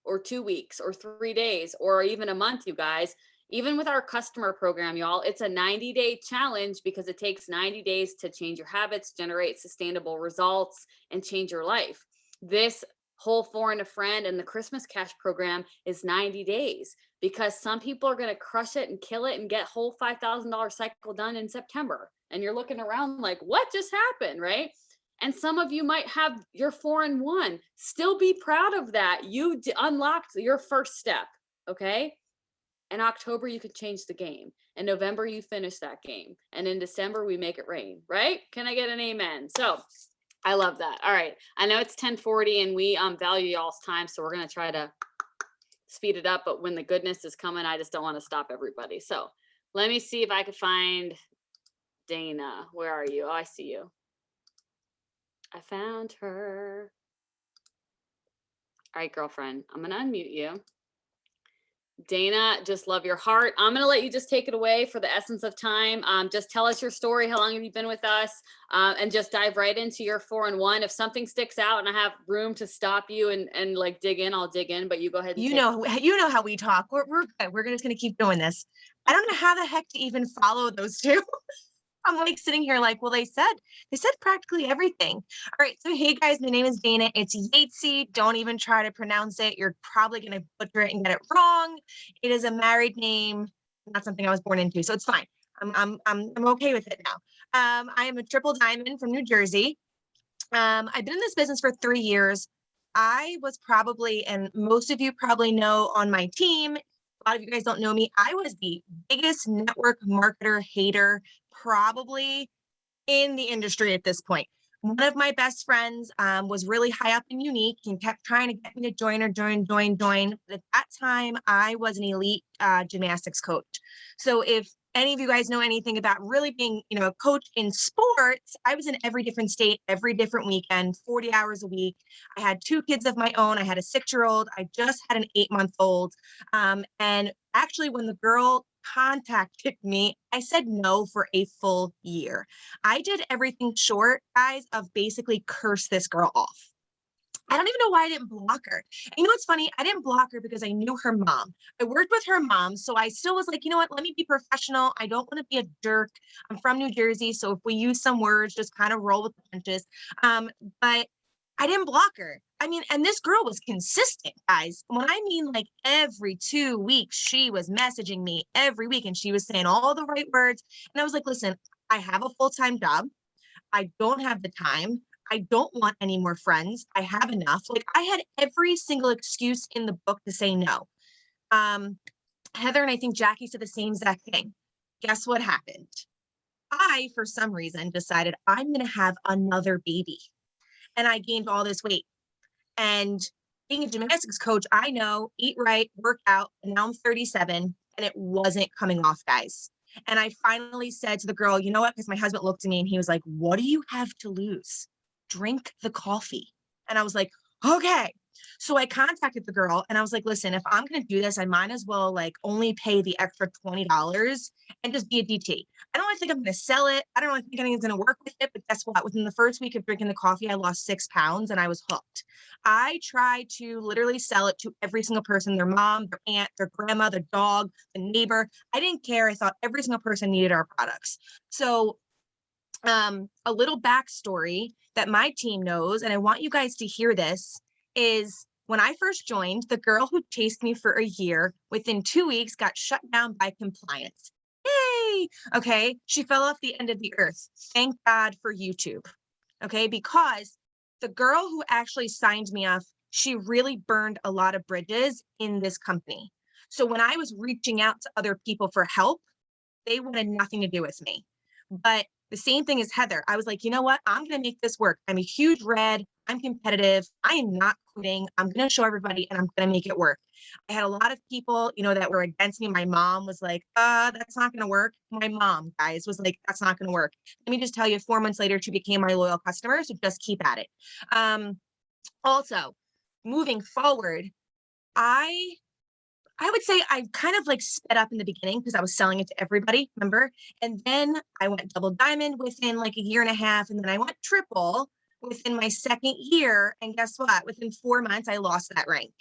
or 2 weeks or 3 days or even a month, you guys. Even with our customer program, y'all, it's a 90-day challenge because it takes 90 days to change your habits, generate sustainable results, and change your life. This whole 4 and a Friend and the Christmas Cash program is 90 days because some people are going to crush it and kill it and get whole $5,000 cycle done in September. And you're looking around like, what just happened, right? And some of you might have your 4-in-1. Still be proud of that. You unlocked your first step, okay? In October, you could change the game. In November, you finish that game. And in December, we make it rain, right? Can I get an amen? So I love that. All right. I know it's 10:40 and we value y'all's time. So we're going to try to speed it up. But when the goodness is coming, I just don't want to stop everybody. So let me see if I could find Dana. Where are you? Oh, I see you. I found her. All right, girlfriend, I'm going to unmute you. Dana, just love your heart. I'm going to let you just take it away for the essence of time. Just tell us your story. How long have you been with us? And just dive right into your 4-in-1. If something sticks out and I have room to stop you and like dig in, I'll dig in, but you go ahead and you know how we talk. We're good. We're just going to keep doing this. I don't know how the heck to even follow those two. I'm like sitting here like, well, they said practically everything. All right. So, hey guys, my name is Dana. It's Yatesy. Don't even try to pronounce it. You're probably going to butcher it and get it wrong. It is a married name, not something I was born into. So it's fine. I'm okay with it now. I am a triple diamond from New Jersey. I've been in this business for 3 years. I was probably, and most of you probably know on my team, a lot of you guys don't know me, I was the biggest network marketer hater probably in the industry at this point. One of my best friends was really high up in Unique and kept trying to get me to join her, join. But at that time, I was an elite gymnastics coach. So if any of you guys know anything about really being, a coach in sports, I was in every different state, every different weekend, 40 hours a week. I had 2 kids of my own. I had a 6-year-old. I just had an 8-month-old. And actually, when the girl contacted me, I said no for a full year. I did everything short, guys, of basically curse this girl off. I don't even know why I didn't block her. And you know what's funny? I didn't block her because I knew her mom. I worked with her mom. So I still was like, you know what? Let me be professional. I don't want to be a jerk. I'm from New Jersey. So if we use some words, just kind of roll with the punches. But I didn't block her. I mean, and this girl was consistent, guys. When I mean like every 2 weeks, she was messaging me every week and she was saying all the right words. And I was like, listen, I have a full-time job. I don't have the time. I don't want any more friends. I have enough. Like I had every single excuse in the book to say no. Heather and I think Jackie said the same exact thing. Guess what happened? I, for some reason, decided I'm going to have another baby. And I gained all this weight. And being a gymnastics coach, I know, eat right, work out. And now I'm 37 and it wasn't coming off, guys. And I finally said to the girl, you know what? Because my husband looked at me and he was like, what do you have to lose? Drink the coffee. And I was like, okay. So I contacted the girl and I was like, listen, if I'm going to do this, I might as well like only pay the extra $20 and just be a DT. I don't really think I'm going to sell it. I don't really think anyone's going to work with it, but guess what? Within the first week of drinking the coffee, I lost 6 pounds and I was hooked. I tried to literally sell it to every single person, their mom, their aunt, their grandma, their dog, the neighbor. I didn't care. I thought every single person needed our products. So a little backstory that my team knows, and I want you guys to hear this, is when I first joined, the girl who chased me for a year, within 2 weeks got shut down by compliance. Yay! Okay, she fell off the end of the earth. Thank God for YouTube. Okay, because the girl who actually signed me off, she really burned a lot of bridges in this company. So when I was reaching out to other people for help, they wanted nothing to do with me. But the same thing as Heather. I was like, you know what? I'm going to make this work. I'm a huge red. I'm competitive. I am not quitting. I'm going to show everybody and I'm going to make it work. I had a lot of people, that were against me. My mom was like, that's not going to work. My mom, guys, was like, that's not going to work. Let me just tell you, 4 months later, she became my loyal customer. So just keep at it. Also, moving forward, I would say I kind of like sped up in the beginning because I was selling it to everybody, remember? And then I went double diamond within like a year and a half. And then I went triple within my second year. And guess what? Within 4 months, I lost that rank.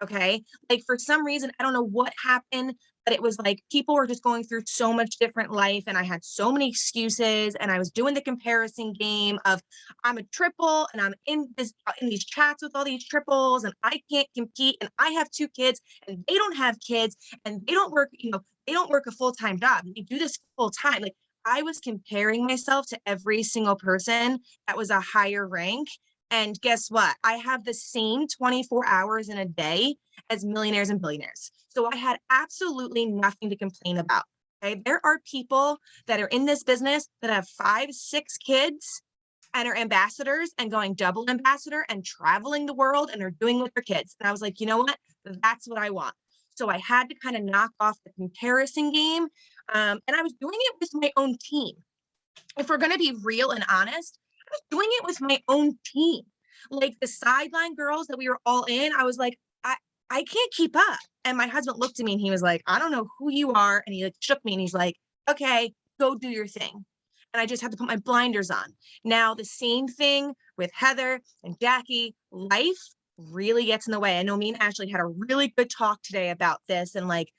Okay. Like for some reason, I don't know what happened, but it was like people were just going through so much different life. And I had so many excuses. And I was doing the comparison game of I'm a triple and I'm in these chats with all these triples and I can't compete. And I have 2 kids and they don't have kids and they don't work, they don't work a full-time job. They do this full time. Like I was comparing myself to every single person that was a higher rank. And guess what? I have the same 24 hours in a day as millionaires and billionaires. So I had absolutely nothing to complain about. Okay. There are people that are in this business that have 5, 6 kids and are ambassadors and going double ambassador and traveling the world and are doing with their kids. And I was like, you know what? That's what I want. So I had to kind of knock off the comparison game. And I was doing it with my own team. If we're going to be real and honest, I was doing it with my own team. Like the sideline girls that we were all in, I was like, I can't keep up. And my husband looked at me and he was like, I don't know who you are. And he like shook me and he's like, okay, go do your thing. And I just had to put my blinders on. Now, the same thing with Heather and Jackie, life really gets in the way. I know me and Ashley had a really good talk today about this. And like,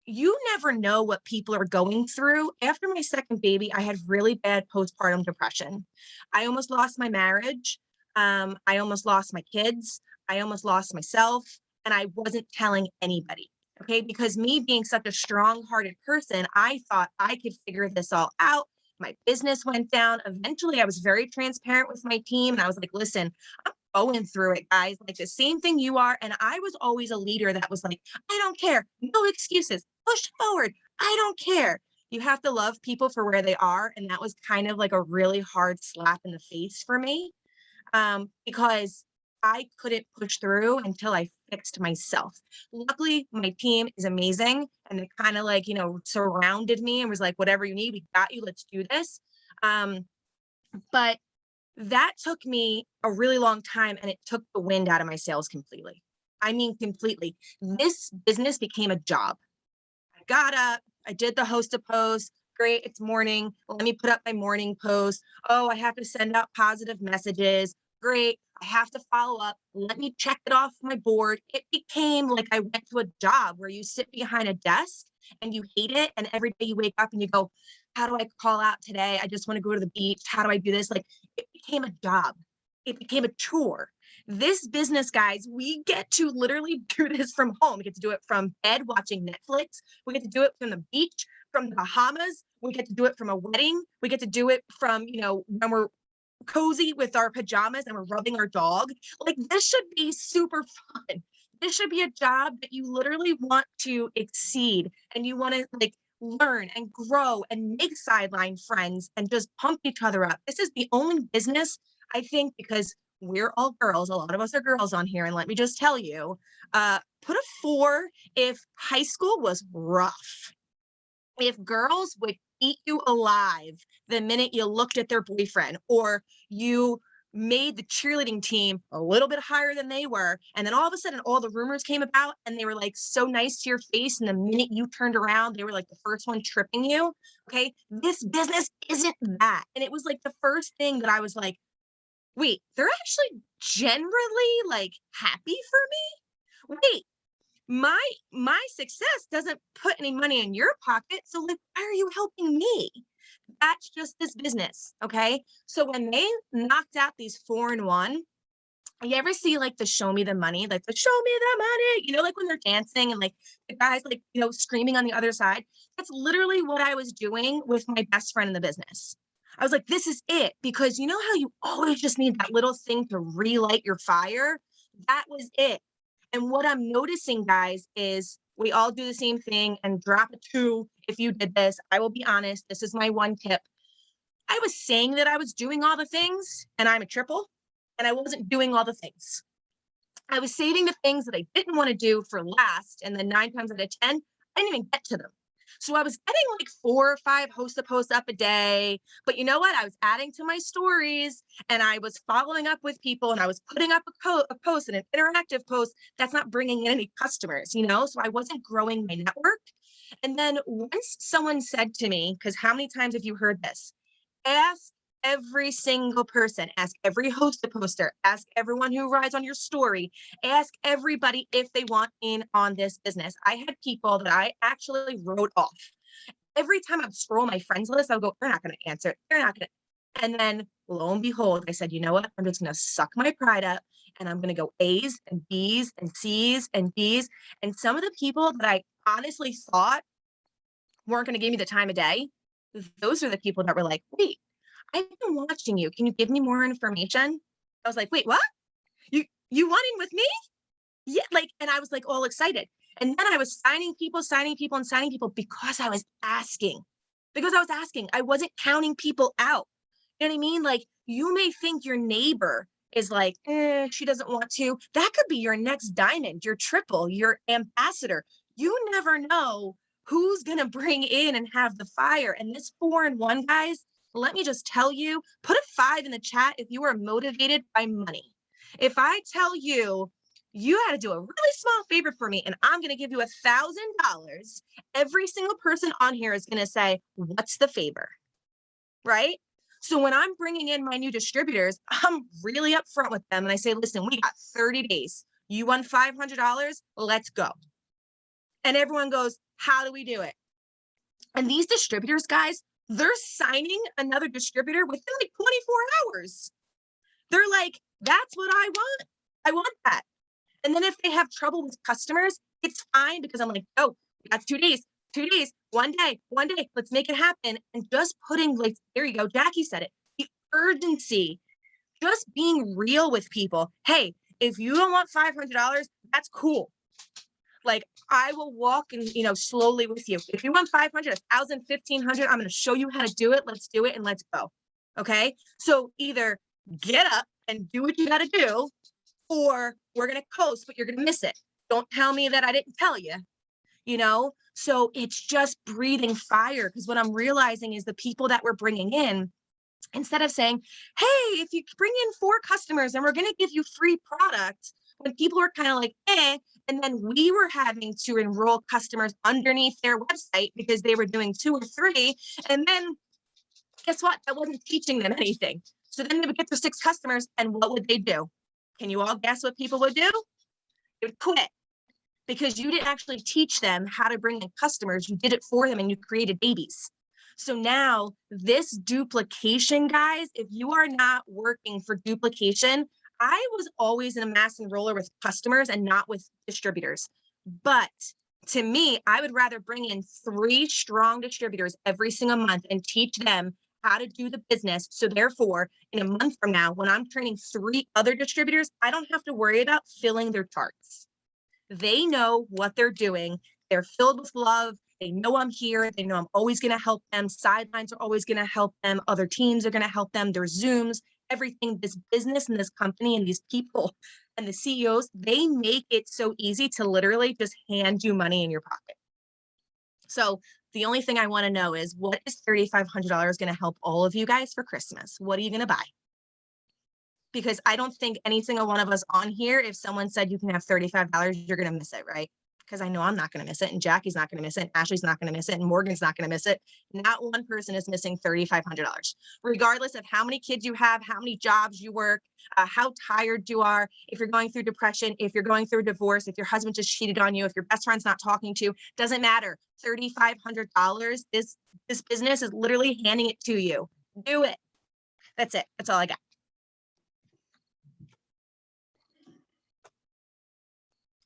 you never know what people are going through. After my second baby, I had really bad postpartum depression. I almost lost my marriage. I almost lost my kids. I almost lost myself. And I wasn't telling anybody. Okay. Because me being such a strong-hearted person, I thought I could figure this all out. My business went down. Eventually, I was very transparent with my team. And I was like, listen, I'm going through it, guys. Like the same thing you are. And I was always a leader that was like, I don't care. No excuses. Push forward. I don't care. you have to love people for where they are. And that was kind of like a really hard slap in the face for me, because I couldn't push through until I fixed myself. Luckily, my team is amazing and they kind of like, surrounded me and was like, whatever you need, we got you, let's do this. But that took me a really long time and it took the wind out of my sails completely. I mean, completely. This business became a job. I got up, I did the host a post. Great, it's morning. Let me put up my morning post. Oh, I have to send out positive messages. Great, I have to follow up. Let me check it off my board. It became like I went to a job where you sit behind a desk and you hate it. And every day you wake up and you go, how do I call out today? I just want to go to the beach. How do I do this? Like it became a job. It became a chore. This business, guys, we get to literally do this from home. We get to do it from bed watching Netflix. We get to do it from the beach, from the Bahamas. We get to do it from a wedding. We get to do it from, when we're cozy with our pajamas and we're rubbing our dog. Like this should be super fun. This should be a job that you literally want to exceed and you want to like learn and grow and make sideline friends and just pump each other up. This is the only business, I think, because we're all girls. A lot of us are girls on here. And let me just tell you, put a 4 if high school was rough. If girls would eat you alive the minute you looked at their boyfriend or you made the cheerleading team a little bit higher than they were. And then all of a sudden, all the rumors came about and they were like so nice to your face. And the minute you turned around, they were like the first one tripping you. Okay. This business isn't that. And it was like the first thing that I was like, wait, they're actually generally like happy for me. Wait, my success doesn't put any money in your pocket. So like, why are you helping me? That's just this business. Okay. So when they knocked out these 4-in-1, you ever see like the show me the money, like the show me the money, like when they're dancing and like the guys like, screaming on the other side. That's literally what I was doing with my best friend in the business. I was like, this is it. Because you know how you always just need that little thing to relight your fire? That was it. And what I'm noticing, guys, is we all do the same thing and drop a 2 if you did this. I will be honest. This is my one tip. I was saying that I was doing all the things and I'm a triple and I wasn't doing all the things. I was saving the things that I didn't want to do for last. And then 9 times out of 10, I didn't even get to them. So I was getting like 4 or 5 host a post up a day. But you know what? I was adding to my stories and I was following up with people and I was putting up a post and an interactive post that's not bringing in any customers, So I wasn't growing my network. And then once someone said to me, because how many times have you heard this? Ask every single person, ask every host a poster, ask everyone who rides on your story, ask everybody if they want in on this business. I had people that I actually wrote off. Every time I'd scroll my friends list, I would go, they're not going to answer. They're not going to. And then lo and behold, I said, you know what? I'm just going to suck my pride up and I'm going to go A's and B's and C's and D's. And some of the people that I honestly thought weren't going to give me the time of day, those are the people that were like, wait, I've been watching you. Can you give me more information? I was like, wait, what? You want in with me? Yeah, and I was like all excited. And then I was signing people because I was asking. I wasn't counting people out. You know what I mean? Like you may think your neighbor is like, she doesn't want to. That could be your next diamond, your triple, your ambassador. You never know who's going to bring in and have the fire. And this 4-in-1, guys, let me just tell you, put a 5 in the chat if you are motivated by money. If I tell you, you had to do a really small favor for me and I'm going to give you $1,000, every single person on here is going to say, what's the favor? Right? So when I'm bringing in my new distributors, I'm really upfront with them. And I say, listen, we got 30 days. You won $500. Let's go. And everyone goes, how do we do it? And these distributors, guys, they're signing another distributor within like 24 hours. They're like, that's what I want. I want that. And then if they have trouble with customers, it's fine because I'm like, oh, that's 2 days, 1 day, let's make it happen. And just putting like, there you go. Jackie said it, the urgency, just being real with people. Hey, if you don't want $500, that's cool. Like I will walk and, slowly with you. If you want 500, 1,000, 1,500, I'm going to show you how to do it. Let's do it and let's go. Okay. So either get up and do what you got to do, or we're going to coast, but you're going to miss it. Don't tell me that I didn't tell you, So it's just breathing fire. Because what I'm realizing is the people that we're bringing in, instead of saying, hey, if you bring in 4 customers and we're going to give you free product, when people were kind of like, and then we were having to enroll customers underneath their website because they were doing 2 or 3. And then guess what? That wasn't teaching them anything. So then they would get their 6 customers, and what would they do? Can you all guess what people would do? They would quit, because you didn't actually teach them how to bring in customers. You did it for them and you created babies. So now this duplication, guys, if you are not working for duplication, I was always in a mass enroller with customers and not with distributors. But to me, I would rather bring in 3 strong distributors every single month and teach them how to do the business. So therefore, in a month from now, when I'm training 3 other distributors, I don't have to worry about filling their charts. They know what they're doing. They're filled with love. They know I'm here. They know I'm always going to help them. Sidelines are always going to help them. Other teams are going to help them. There's Zooms, everything. This business and this company and these people and the CEOs, they make it so easy to literally just hand you money in your pocket. So the only thing I want to know is, what is $3,500 going to help all of you guys for Christmas? What are you going to buy? Because I don't think any single one of us on here, if someone said you can have $35, you're going to miss it, right? Because I know I'm not going to miss it, and Jackie's not going to miss it, and Ashley's not going to miss it, and Morgan's not going to miss it. Not one person is missing $3,500, regardless of how many kids you have, how many jobs you work, how tired you are, if you're going through depression, if you're going through divorce, if your husband just cheated on you, if your best friend's not talking to you, doesn't matter. $3,500, this business is literally handing it to you. Do it. That's it. That's all I got.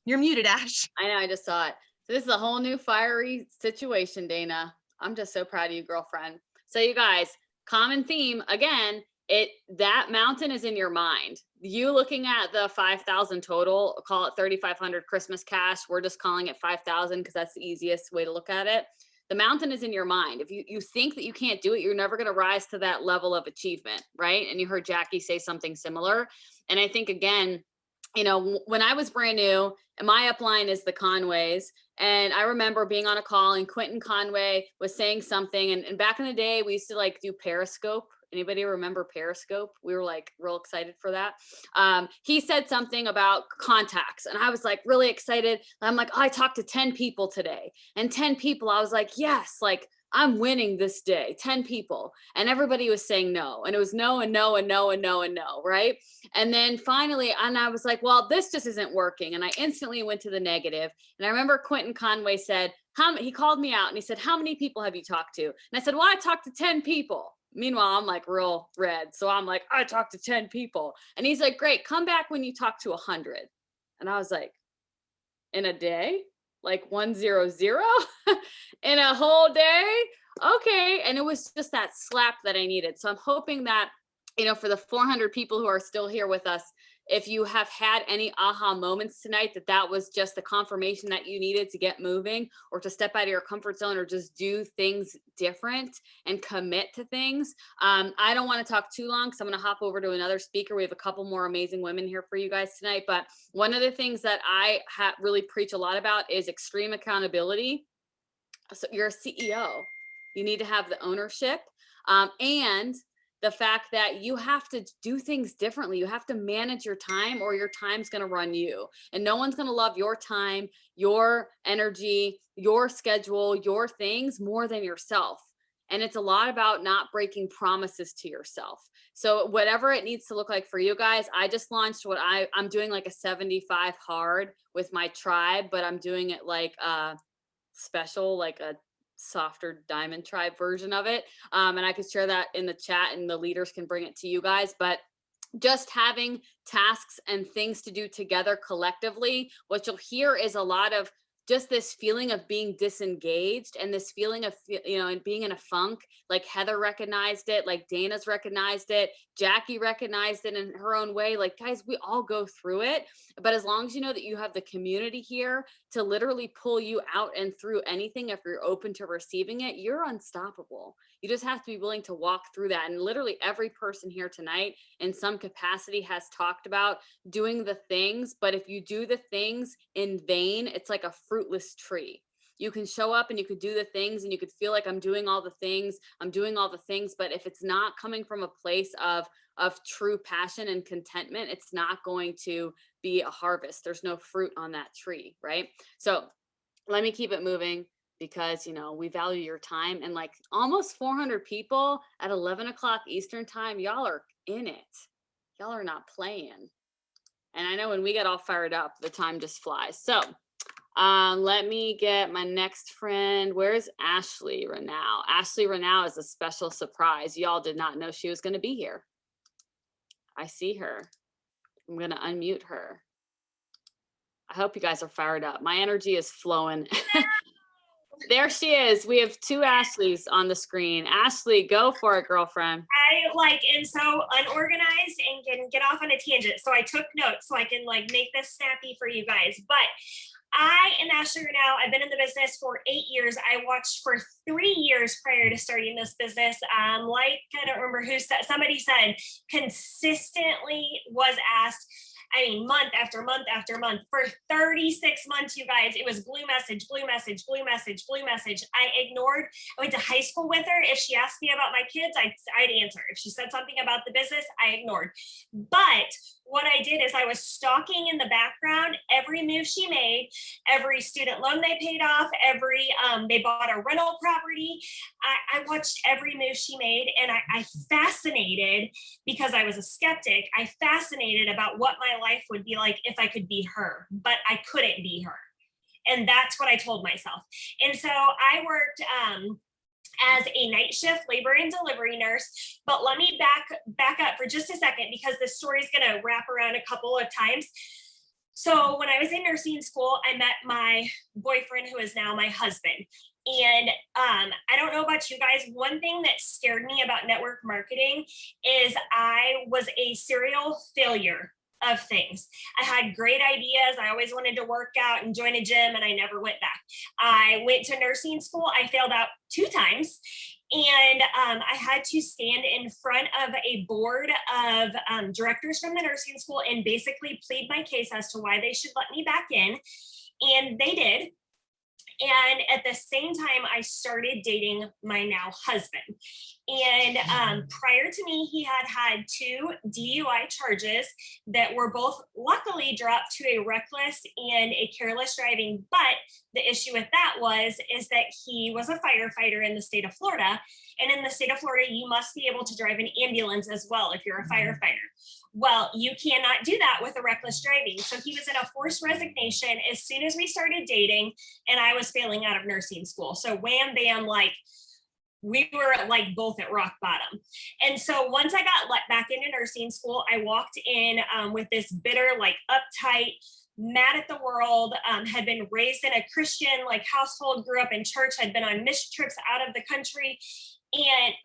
You're muted, Ash. I know, I just saw it. So this is a whole new fiery situation, Dana. I'm just so proud of you, girlfriend. So you guys, common theme, again, that mountain is in your mind. You looking at the 5,000 total, call it 3,500 Christmas cash. We're just calling it 5,000 because that's the easiest way to look at it. The mountain is in your mind. If you think that you can't do it, you're never going to rise to that level of achievement, right? And you heard Jackie say something similar. And I think, again, when I was brand new, my upline is the Conways. And I remember being on a call and Quentin Conway was saying something. And back in the day, we used to do Periscope. Anybody remember Periscope? We were real excited for that. He said something about contacts and I was really excited. I'm oh, I talked to 10 people today, and 10 people. I was yes, I'm winning this day, 10 people. And everybody was saying no. And it was no and no and no and no and no, right? And then finally, and I was well, this just isn't working. And I instantly went to the negative. And I remember Quentin Conway said, he called me out and he said, how many people have you talked to? And I said, well, I talked to 10 people. Meanwhile, I'm real red. So I'm I talked to 10 people. And he's great, come back when you talk to 100. And I was in a day? 100 in a whole day? Okay. And it was just that slap that I needed. So I'm hoping that, for the 400 people who are still here with us, if you have had any aha moments tonight, that was just the confirmation that you needed to get moving or to step out of your comfort zone or just do things different and commit to things. I don't want to talk too long because I'm going to hop over to another speaker. We have a couple more amazing women here for you guys tonight. But one of the things that I really preach a lot about is extreme accountability. So you're a CEO. You need to have the ownership and the fact that you have to do things differently. You have to manage your time or your time's going to run you. And no one's going to love your time, your energy, your schedule, your things more than yourself. And it's a lot about not breaking promises to yourself. So whatever it needs to look like for you guys, I just launched what I'm doing a 75 hard with my tribe, but I'm doing it a special, a softer diamond tribe version of it. And I could share that in the chat and the leaders can bring it to you guys. But just having tasks and things to do together collectively, what you'll hear is a lot of just this feeling of being disengaged and this feeling of, and being in a funk. Heather recognized it, Dana's recognized it, Jackie recognized it in her own way. Guys, we all go through it. But as long as you know that you have the community here to literally pull you out and through anything if you're open to receiving it. You're unstoppable. You just have to be willing to walk through that. And literally every person here tonight in some capacity has talked about doing the things, but if you do the things in vain, it's like a fruitless tree. You can show up and you could do the things and you could feel like I'm doing all the things, but if it's not coming from a place of true passion and contentment, it's not going to be a harvest. There's no fruit on that tree, right? So let me keep it moving because, you know, we value your time, and like almost 400 people at 11 o'clock Eastern time, y'all are in it. Y'all are not playing. And I know when we get all fired up, the time just flies. So let me get my next friend. Where's Ashley Renow? Ashley Renow is a special surprise. Y'all did not know she was going to be here. I see her. I'm going to unmute her. I hope you guys are fired up. My energy is flowing. There she is. We have two Ashleys on the screen. Ashley, go for it, girlfriend. I am so unorganized and can get off on a tangent. So I took notes so I can make this snappy for you guys. But I am Ashley Renow. I've been in the business for 8 years. I watched for 3 years prior to starting this business. I don't remember who said, somebody said consistently was asked, month after month after month for 36 months, you guys, it was blue message, blue message, blue message, blue message. I ignored. I went to high school with her. If she asked me about my kids, I'd answer. If she said something about the business, I ignored. But what I did is I was stalking in the background every move she made, every student loan they paid off, every they bought a rental property. I watched every move she made, and I fascinated, because I was a skeptic. I fascinated about what my life would be like if I could be her, but I couldn't be her. And that's what I told myself. And so I worked as a night shift labor and delivery nurse. But let me back up for just a second, because this story is going to wrap around a couple of times. So when I was in nursing school, I met my boyfriend, who is now my husband. And I don't know about you guys, one thing that scared me about network marketing is I was a serial failure of things. I had great ideas. I always wanted to work out and join a gym, and I never went back. I went to nursing school. I failed out 2 times. And I had to stand in front of a board of directors from the nursing school and basically plead my case as to why they should let me back in. And they did. And at the same time, I started dating my now husband. And prior to me, he had 2 DUI charges that were both luckily dropped to a reckless and a careless driving. But the issue with that is that he was a firefighter in the state of Florida. And in the state of Florida, you must be able to drive an ambulance as well if you're a firefighter. Well, you cannot do that with a reckless driving. So he was in a forced resignation as soon as we started dating, and I was failing out of nursing school. So wham, bam, we were both at rock bottom. And so once I got let back into nursing school, I walked in with this bitter, uptight, mad at the world, had been raised in a Christian household, grew up in church, had been on mission trips out of the country.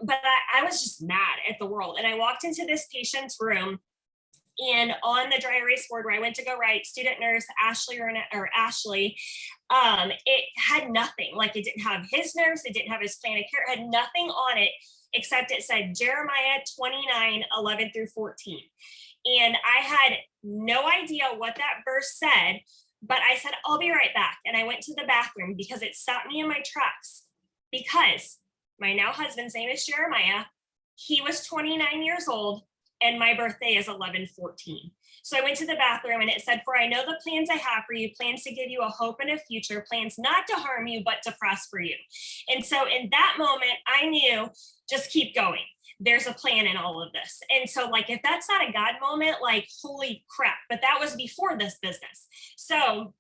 But I was just mad at the world. And I walked into this patient's room, and on the dry erase board where I went to go write student nurse Ashley, it had nothing. It didn't have his nurse, it didn't have his plan of care, it had nothing on it except it said Jeremiah 29:11-14. And I had no idea what that verse said, but I said, I'll be right back. And I went to the bathroom because it stopped me in my tracks, because my now husband's name is Jeremiah. He was 29 years old, and my birthday is 11/14. So I went to the bathroom, and it said, for I know the plans I have for you, plans to give you a hope and a future, plans not to harm you, but to prosper you. And so in that moment, I knew, just keep going. There's a plan in all of this. And so if that's not a God moment, holy crap, but that was before this business. So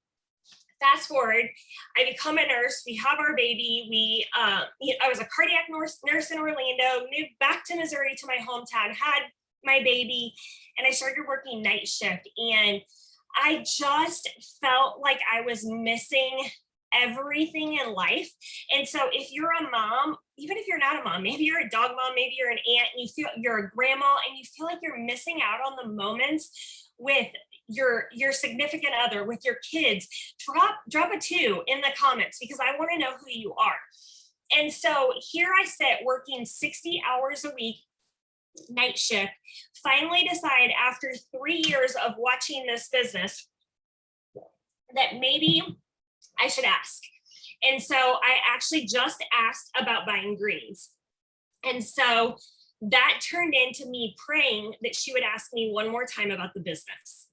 fast forward, I become a nurse. We have our baby. I was a cardiac nurse in Orlando, moved back to Missouri to my hometown, had my baby, and I started working night shift. And I just felt like I was missing everything in life. And so if you're a mom, even if you're not a mom, maybe you're a dog mom, maybe you're an aunt, and you feel you're a grandma, and you feel like you're missing out on the moments with your significant other, with your kids, drop a 2 in the comments because I want to know who you are. And so here I sit working 60 hours a week, night shift, finally decide after 3 years of watching this business that maybe I should ask. And so I actually just asked about buying greens. And so that turned into me praying that she would ask me one more time about the business.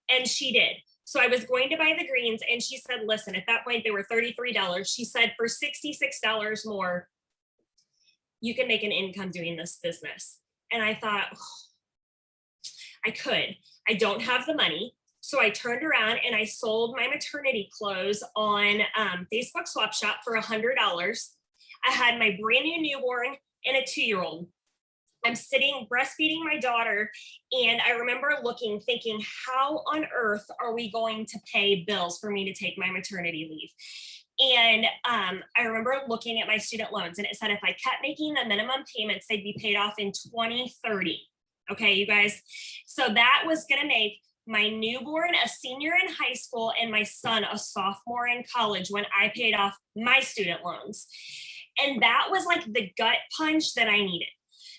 And she did. So I was going to buy the greens and she said, listen, at that point they were $33. She said, for $66 more, you can make an income doing this business. And I thought, oh, I could. I don't have the money. So I turned around and I sold my maternity clothes on Facebook Swap Shop for $100. I had my brand new newborn and a 2-year-old. I'm sitting breastfeeding my daughter. And I remember looking, thinking, how on earth are we going to pay bills for me to take my maternity leave? And I remember looking at my student loans and it said, if I kept making the minimum payments, they'd be paid off in 2030. Okay, you guys. So that was going to make my newborn a senior in high school and my son a sophomore in college when I paid off my student loans. And that was like the gut punch that I needed.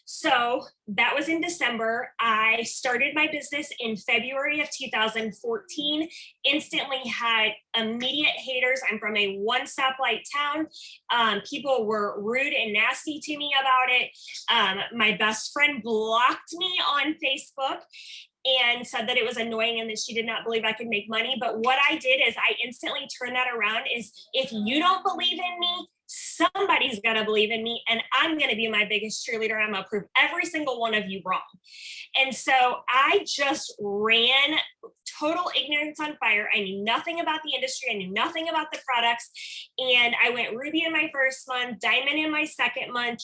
So that was in December. I started my business in February of 2014, instantly had immediate haters. I'm from a one stoplight town. People were rude and nasty to me about it. My best friend blocked me on Facebook and said that it was annoying and that she did not believe I could make money. But what I did is I instantly turned that around. Is if you don't believe in me, somebody's got to believe in me and I'm going to be my biggest cheerleader. I'm going to prove every single one of you wrong. And so I just ran total ignorance on fire. I knew nothing about the industry. I knew nothing about the products. And I went ruby in my first month, diamond in my second month,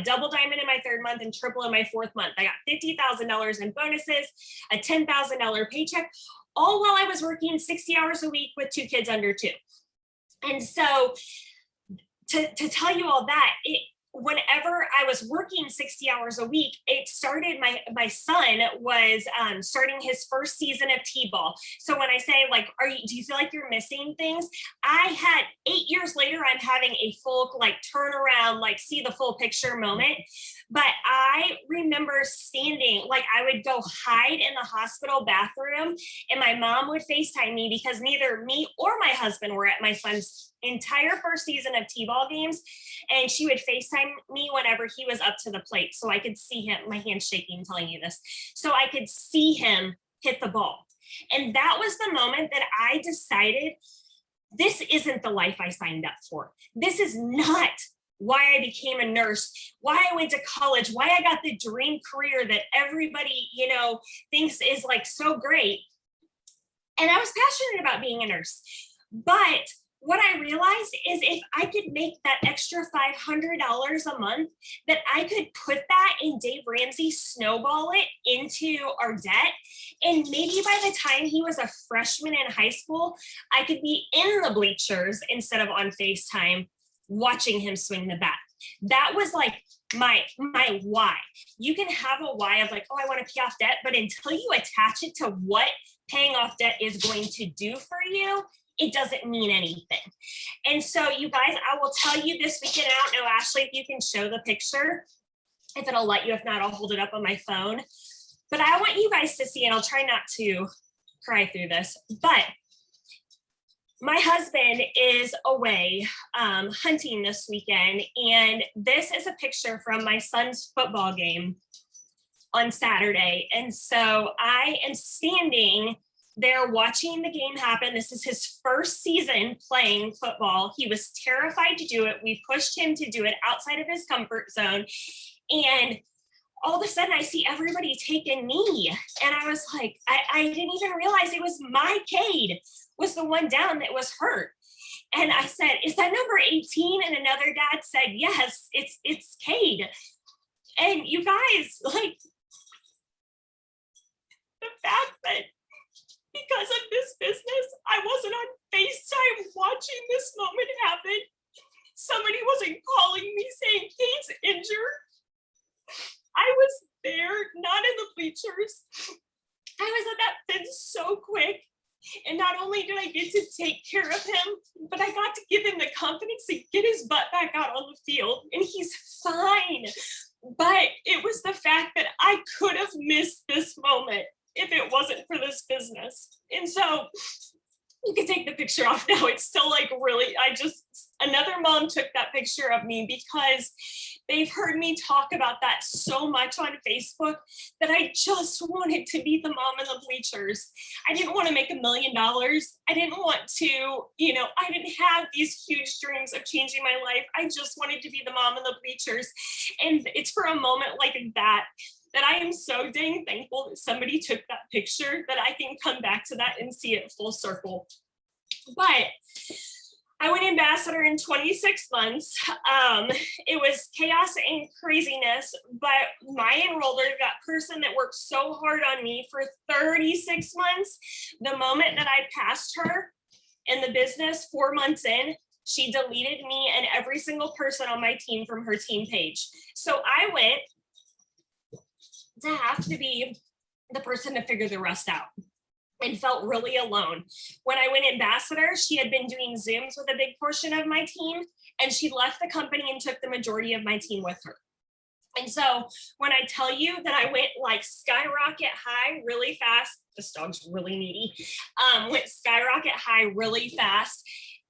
double diamond in my third month, and triple in my fourth month. I got $50,000 in bonuses, a $10,000 paycheck, all while I was working 60 hours a week with 2 kids under 2. And so to tell you all that, whenever I was working 60 hours a week, it started, my son was starting his first season of T-ball. So when I say like, do you feel like you're missing things? I had 8 years later, I'm having a full like turnaround, like see the full picture moment. But I remember standing, like I would go hide in the hospital bathroom and my mom would FaceTime me because neither me or my husband were at my son's entire first season of T-ball games. And she would FaceTime me whenever he was up to the plate. So I could see him, my hand's shaking telling you this. So I could see him hit the ball. And that was the moment that I decided this isn't the life I signed up for. This is not why I became a nurse, why I went to college, why I got the dream career that everybody, thinks is like so great. And I was passionate about being a nurse. But what I realized is if I could make that extra $500 a month, that I could put that in Dave Ramsey, snowball it into our debt. And maybe by the time he was a freshman in high school, I could be in the bleachers instead of on FaceTime watching him swing the bat. That was like my why. You can have a why of like, oh, I want to pay off debt, but until you attach it to what paying off debt is going to do for you, it doesn't mean anything. And so you guys, I will tell you this weekend, I don't know, Ashley, if you can show the picture, if it'll let you, if not, I'll hold it up on my phone. But I want you guys to see, and I'll try not to cry through this, but my husband is away hunting this weekend. And this is a picture from my son's football game on Saturday. And so I am standing there watching the game happen. This is his first season playing football. He was terrified to do it. We pushed him to do it outside of his comfort zone. And all of a sudden I see everybody take a knee. And I was like, I didn't even realize it was my Cade was the one down that was hurt. And I said, is that number 18? And another dad said, yes, it's Cade. And you guys, like, the fact that because of this business, I wasn't on FaceTime watching this moment happen. Somebody wasn't calling me saying Cade's injured. I was there, not in the bleachers, I was at that fence so quick. And not only did I get to take care of him, but I got to give him the confidence to get his butt back out on the field. And he's fine. But it was the fact that I could have missed this moment if it wasn't for this business. And so you can take the picture off now. It's still like really, another mom took that picture of me because they've heard me talk about that so much on Facebook that I just wanted to be the mom in the bleachers. I didn't want to make $1 million. I didn't want to, I didn't have these huge dreams of changing my life. I just wanted to be the mom in the bleachers. And it's for a moment like that I am so dang thankful that somebody took that picture, that I can come back to that and see it full circle. But I went ambassador in 26 months. It was chaos and craziness, but my enroller, that person that worked so hard on me for 36 months, the moment that I passed her in the business 4 months in, she deleted me and every single person on my team from her team page. So I went to have to be the person to figure the rest out and felt really alone. When I went ambassador, she had been doing Zooms with a big portion of my team, and she left the company and took the majority of my team with her. And so when I tell you that I went like skyrocket high really fast, this dog's really needy, went skyrocket high really fast,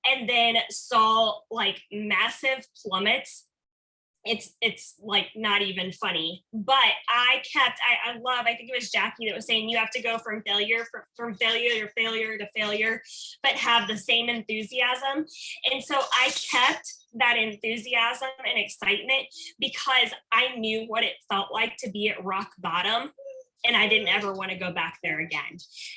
and then saw like massive plummets, it's like not even funny. But I think it was Jackie that was saying you have to go from failure to failure, but have the same enthusiasm. And so I kept that enthusiasm and excitement because I knew what it felt like to be at rock bottom. And I didn't ever want to go back there again.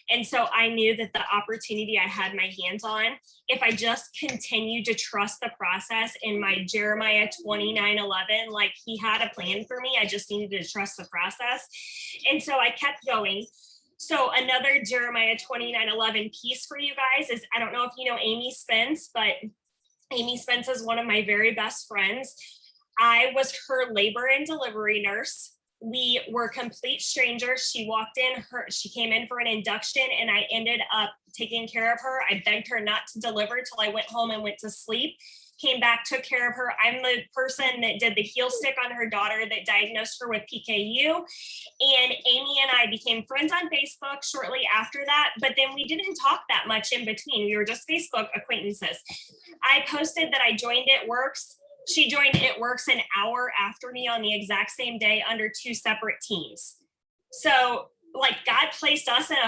And so I knew that the opportunity I had my hands on, if I just continued to trust the process in my Jeremiah 29:11, like he had a plan for me, I just needed to trust the process. And so I kept going. So another Jeremiah 29:11 piece for you guys is, I don't know if you know Amy Spence, but Amy Spence is one of my very best friends. I was her labor and delivery nurse. We were complete strangers. She came in for an induction and I ended up taking care of her. I begged her not to deliver till I went home and went to sleep. Came back, took care of her. I'm the person that did the heel stick on her daughter that diagnosed her with PKU. And Amy and I became friends on Facebook shortly after that, but then we didn't talk that much in between. We were just Facebook acquaintances. I posted that I joined It Works. She joined It Works an hour after me on the exact same day under two separate teams. So like God placed us in in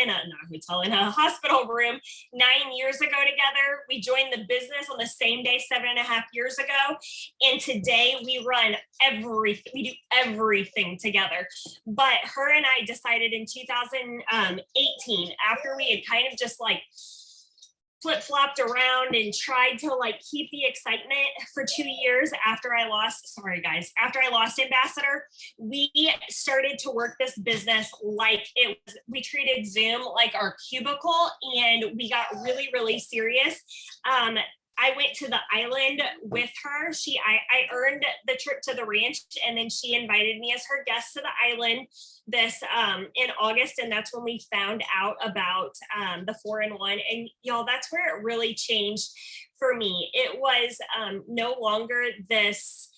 a hospital room 9 years ago together. We joined the business on the same day 7.5 years ago. And today we run everything, we do everything together. But her and I decided in 2018, after we had kind of just like flip-flopped around and tried to like keep the excitement for 2 years after I lost Ambassador, we started to work this business like we treated Zoom like our cubicle, and we got really, really serious. I went to the island with her. I earned the trip to the ranch, and then she invited me as her guest to the island in August. And that's when we found out about the 4-in-1. And y'all, that's where it really changed for me. It was no longer this.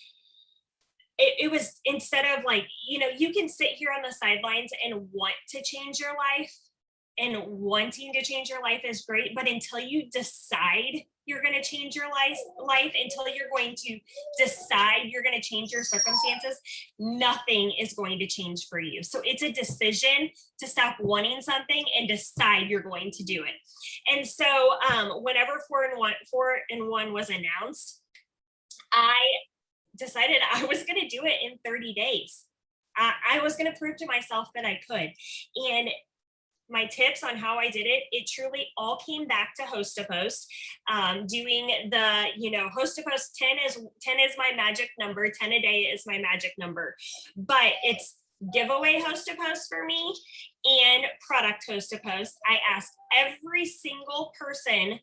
It was, instead of like, you can sit here on the sidelines and want to change your life, and wanting to change your life is great, but until you decide you're going to change your life, until you're going to decide you're going to change your circumstances, nothing is going to change for you. So it's a decision to stop wanting something and decide you're going to do it. And so whenever 4-in-1 was announced, I decided I was going to do it in 30 days. I was going to prove to myself that I could. And my tips on how I did it, it truly all came back to Host to Post. Doing the, Host to Post 10 is my magic number. 10 a day is my magic number. But it's giveaway Host to Post for me and product Host to Post. I asked every single person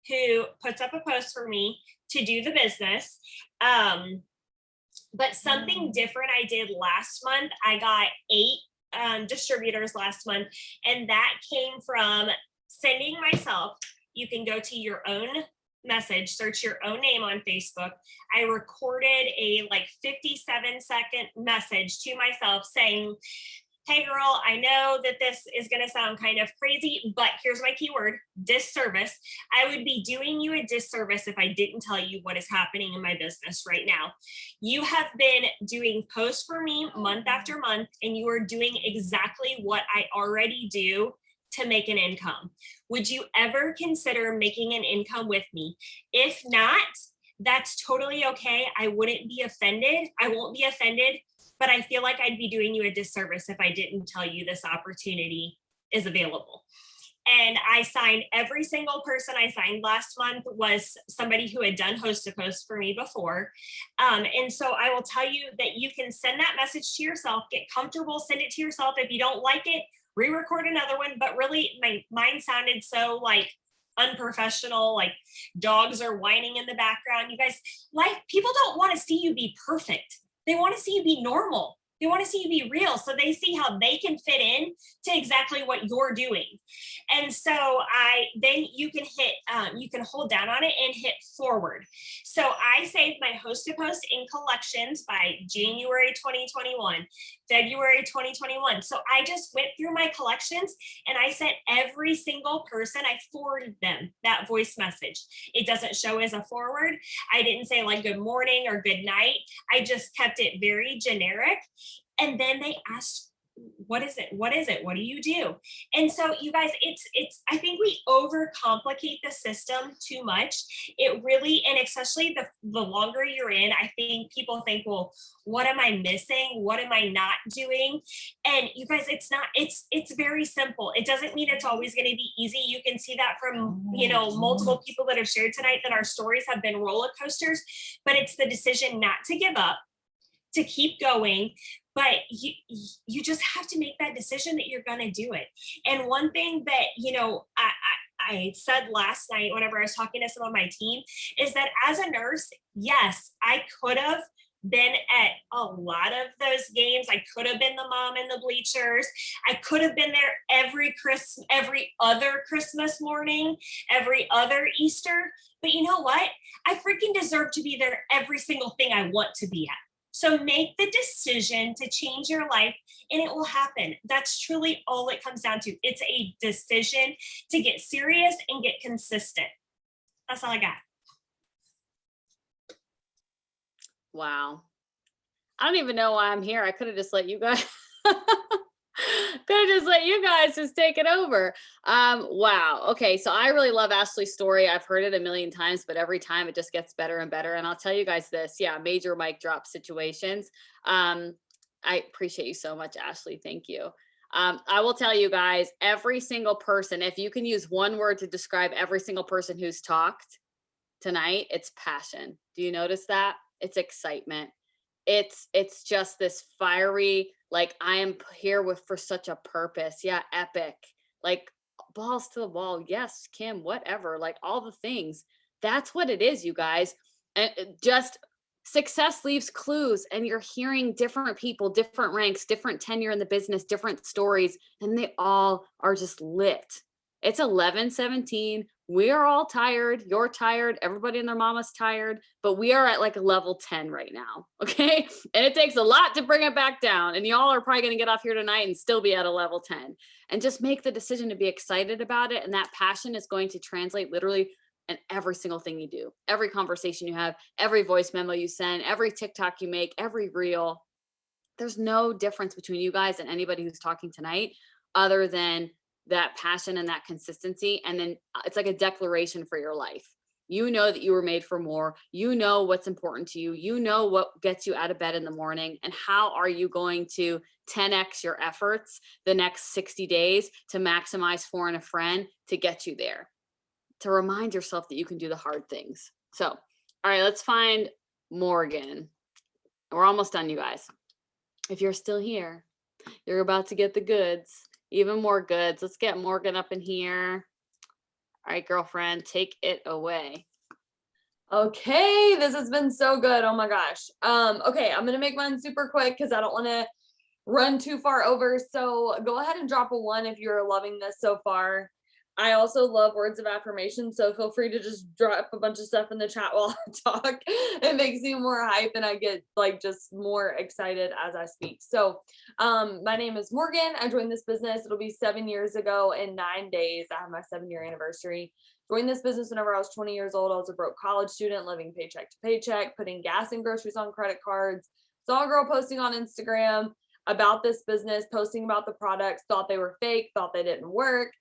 who puts up a post for me to do the business. But something different I did last month, I got 8 distributors last month, and that came from sending myself. You can go to your own message, search your own name on Facebook. I recorded a like 57-second message to myself saying, hey girl, I know that this is going to sound kind of crazy, but here's my keyword, disservice. I would be doing you a disservice if I didn't tell you what is happening in my business right now. You have been doing posts for me month after month, and you are doing exactly what I already do to make an income. Would you ever consider making an income with me? If not, that's totally okay. I wouldn't be offended. I won't be offended, but I feel like I'd be doing you a disservice if I didn't tell you this opportunity is available. And I signed every single person I signed last month was somebody who had done host to post for me before. And so I will tell you that you can send that message to yourself, get comfortable, send it to yourself. If you don't like it, re-record another one. But really, mine sounded so like unprofessional, like dogs are whining in the background. You guys, people don't want to see you be perfect. They want to see you be normal. They want to see you be real. So they see how they can fit in to exactly what you're doing. And so then you can hit, you can hold down on it and hit forward. So I saved my host to post in collections by January 2021, February 2021. So I just went through my collections and I sent every single person, I forwarded them that voice message. It doesn't show as a forward. I didn't say like good morning or good night. I just kept it very generic. And then they asked, what is it? What is it? What do you do? And so you guys, it's, I think we overcomplicate the system too much. It really, and especially the longer you're in, I think people think, well, what am I missing? What am I not doing? And you guys, it's very simple. It doesn't mean it's always going to be easy. You can see that from, multiple people that have shared tonight that our stories have been roller coasters, but it's the decision not to give up, to keep going. But you just have to make that decision that you're going to do it. And one thing that, I said last night, whenever I was talking to some of my team, is that as a nurse, yes, I could have been at a lot of those games. I could have been the mom in the bleachers. I could have been there every other Christmas morning, every other Easter. But you know what? I freaking deserve to be there every single thing I want to be at. So make the decision to change your life and it will happen. That's truly all it comes down to. It's a decision to get serious and get consistent. That's all I got. Wow. I don't even know why I'm here. I could have just let you guys just take it over. Wow. Okay. So I really love Ashley's story. I've heard it a million times, but every time it just gets better and better. And I'll tell you guys this. Yeah. Major mic drop situations. I appreciate you so much, Ashley. Thank you. I will tell you guys, every single person, if you can use one word to describe every single person who's talked tonight, it's passion. Do you notice that? It's excitement. It's just this fiery, like I am here for such a purpose. Yeah. Epic, like balls to the wall. Yes, Kim, whatever, like all the things. That's what it is, you guys. And just success leaves clues, and you're hearing different people, different ranks, different tenure in the business, different stories, and they all are just lit. It's 11:17. We are all tired. You're tired. Everybody and their mama's tired, but we are at like a level 10 right now. Okay. And it takes a lot to bring it back down. And y'all are probably going to get off here tonight and still be at a level 10, and just make the decision to be excited about it. And that passion is going to translate literally in every single thing you do, every conversation you have, every voice memo you send, every TikTok you make, every reel. There's no difference between you guys and anybody who's talking tonight other than that passion and that consistency. And then it's like a declaration for your life. You know that you were made for more. You know what's important to you. You know what gets you out of bed in the morning, and how are you going to 10x your efforts the next 60 days to maximize for and a friend to get you there, to remind yourself that you can do the hard things. So, all right, let's find Morgan. We're almost done, you guys. If you're still here, you're about to get the goods. Even more goods. Let's get Morgan up in here. All right, girlfriend, take it away. Okay, this has been so good. Oh my gosh. Okay, I'm gonna make mine super quick because I don't want to run too far over. So go ahead and drop a 1 if you're loving this so far. I also love words of affirmation, so feel free to just drop a bunch of stuff in the chat while I talk. It makes me more hype and I get like just more excited as I speak. So my name is Morgan. I joined this business. It'll be 7 years ago in 9 days. I have my 7-year anniversary. Joined this business whenever I was 20 years old. I was a broke college student living paycheck to paycheck, putting gas and groceries on credit cards. Saw a girl posting on Instagram about this business, posting about the products, thought they were fake, thought they didn't work,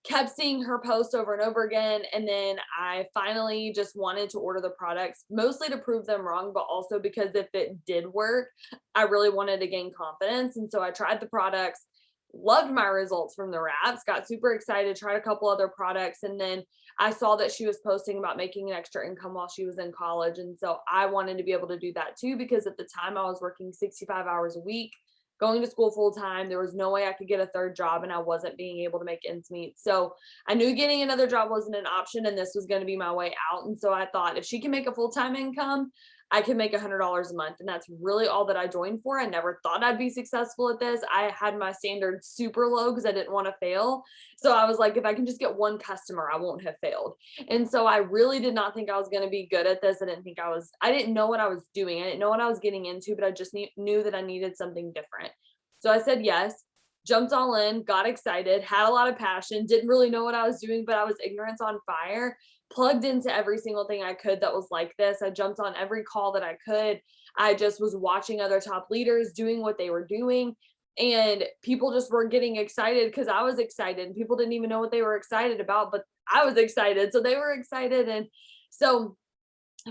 kept seeing her post over and over again. And then I finally just wanted to order the products, mostly to prove them wrong, but also because if it did work, I really wanted to gain confidence. And so I tried the products, loved my results from the wraps, got super excited, tried a couple other products. And then I saw that she was posting about making an extra income while she was in college. And so I wanted to be able to do that too, because at the time I was working 65 hours a week, going to school full time. There was no way I could get a third job and I wasn't being able to make ends meet. So I knew getting another job wasn't an option and this was going to be my way out. And so I thought if she can make a full-time income, I can make $100 a month. And that's really all that I joined for. I never thought I'd be successful at this. I had my standards super low because I didn't want to fail. So I was like, if I can just get one customer, I won't have failed. And so I really did not think I was going to be good at this. I didn't know what I was doing. I didn't know what I was getting into, but I just knew that I needed something different. So I said yes, jumped all in, got excited, had a lot of passion, didn't really know what I was doing, but I was ignorance on fire, plugged into every single thing I could that was like this. I jumped on every call that I could. I just was watching other top leaders doing what they were doing. And people just were getting excited because I was excited. And people didn't even know what they were excited about, but I was excited. So they were excited. And so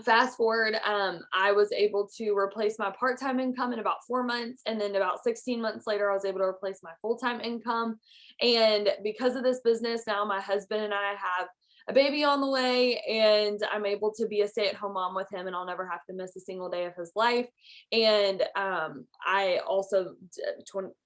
fast forward, I was able to replace my part-time income in about 4 months. And then about 16 months later, I was able to replace my full-time income. And because of this business, now my husband and I have a baby on the way, and I'm able to be a stay-at-home mom with him, and I'll never have to miss a single day of his life. And I also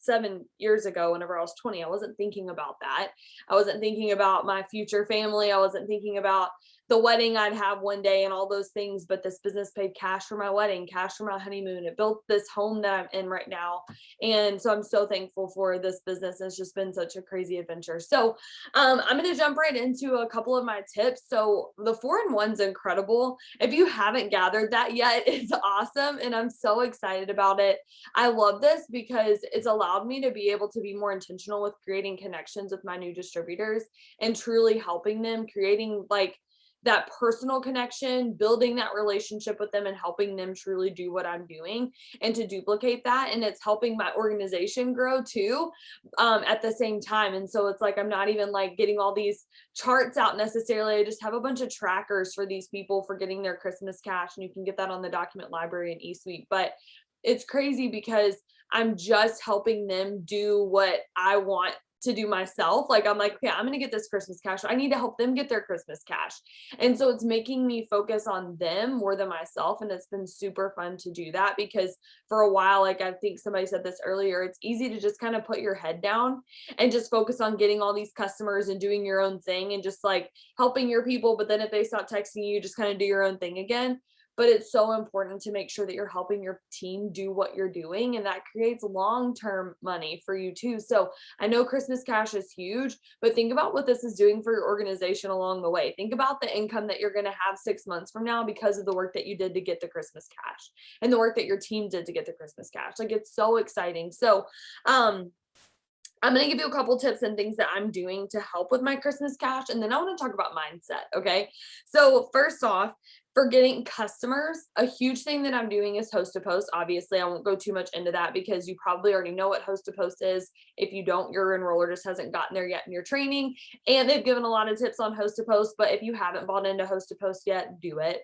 7 years ago, whenever I was 20, I wasn't thinking about that. I wasn't thinking about my future family. I wasn't thinking about the wedding I'd have one day and all those things, but this business paid cash for my wedding, cash for my honeymoon. It built this home that I'm in right now. And so I'm so thankful for this business. It's just been such a crazy adventure. So I'm going to jump right into a couple of my tips. So the 4-in-1's incredible. If you haven't gathered that yet, it's awesome. And I'm so excited about it. I love this because it's allowed me to be able to be more intentional with creating connections with my new distributors and truly helping them, creating like that personal connection, building that relationship with them and helping them truly do what I'm doing and to duplicate that. And it's helping my organization grow too, at the same time. And so it's like, I'm not even like getting all these charts out necessarily. I just have a bunch of trackers for these people for getting their Christmas cash. And you can get that on the document library in eSuite. But it's crazy because I'm just helping them do what I want to do myself. Like, I'm like, okay, I'm going to get this Christmas cash. I need to help them get their Christmas cash. And so it's making me focus on them more than myself. And it's been super fun to do that because for a while, like I think somebody said this earlier, it's easy to just kind of put your head down and just focus on getting all these customers and doing your own thing and just like helping your people. But then if they stop texting you, just kind of do your own thing again. But it's so important to make sure that you're helping your team do what you're doing, and that creates long-term money for you too. So I know Christmas cash is huge, but think about what this is doing for your organization along the way. Think about the income that you're going to have 6 months from now because of the work that you did to get the Christmas cash and the work that your team did to get the Christmas cash. Like, it's so exciting. So, I'm going to give you a couple tips and things that I'm doing to help with my Christmas cash. And then I want to talk about mindset. Okay. So first off, for getting customers, a huge thing that I'm doing is Host to Post. Obviously, I won't go too much into that because you probably already know what Host to Post is. If you don't, your enroller just hasn't gotten there yet in your training. And they've given a lot of tips on Host to Post, but if you haven't bought into Host to Post yet, do it.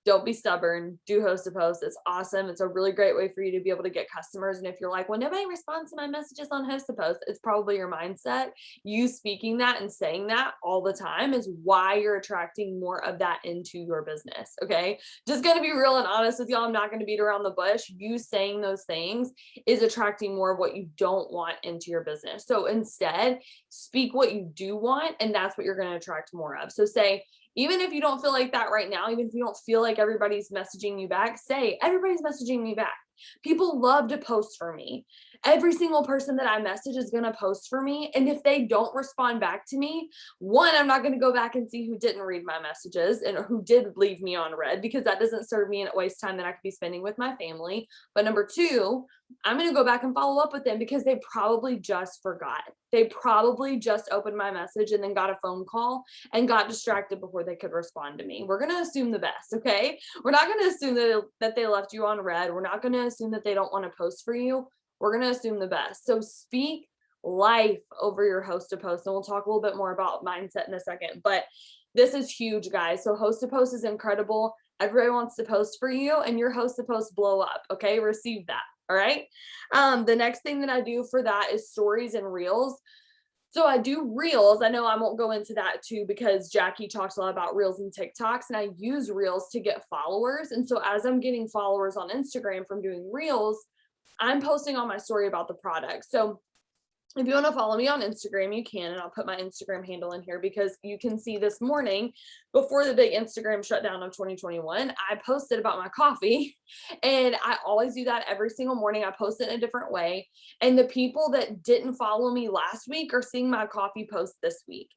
Don't be stubborn. Do Host to Post. It's awesome. It's a really great way for you to be able to get customers. And if you're like, well, nobody responds to my messages on Host to Post, it's probably your mindset. You speaking that and saying that all the time is why you're attracting more of that into your business. Okay. Just going to be real and honest with y'all. I'm not going to beat around the bush. You saying those things is attracting more of what you don't want into your business. So instead, speak what you do want, and that's what you're going to attract more of. So say, even if you don't feel like that right now, even if you don't feel like everybody's messaging you back, say, everybody's messaging me back. People love to post for me. Every single person that I message is going to post for me. And if they don't respond back to me, one, I'm not going to go back and see who didn't read my messages and who did leave me on read, because that doesn't serve me and it wastes time that I could be spending with my family. But number two, I'm going to go back and follow up with them because they probably just forgot. They probably just opened my message and then got a phone call and got distracted before they could respond to me. We're going to assume the best, okay? We're not going to assume that they left you on read. We're not going to assume that they don't want to post for you. We're going to assume the best. So speak life over your host to post. And we'll talk a little bit more about mindset in a second, but this is huge, guys. So host to post is incredible. Everybody wants to post for you and your host to post blow up. Okay. Receive that. All right. The next thing that I do for that is stories and reels. So I do reels. I know I won't go into that too, because Jackie talks a lot about reels and TikToks, and I use reels to get followers. And so as I'm getting followers on Instagram from doing reels, I'm posting on my story about the product. So if you want to follow me on Instagram, you can, and I'll put my Instagram handle in here because you can see this morning before the big Instagram shutdown of 2021, I posted about my coffee, and I always do that every single morning. I post it in a different way. And the people that didn't follow me last week are seeing my coffee post this week.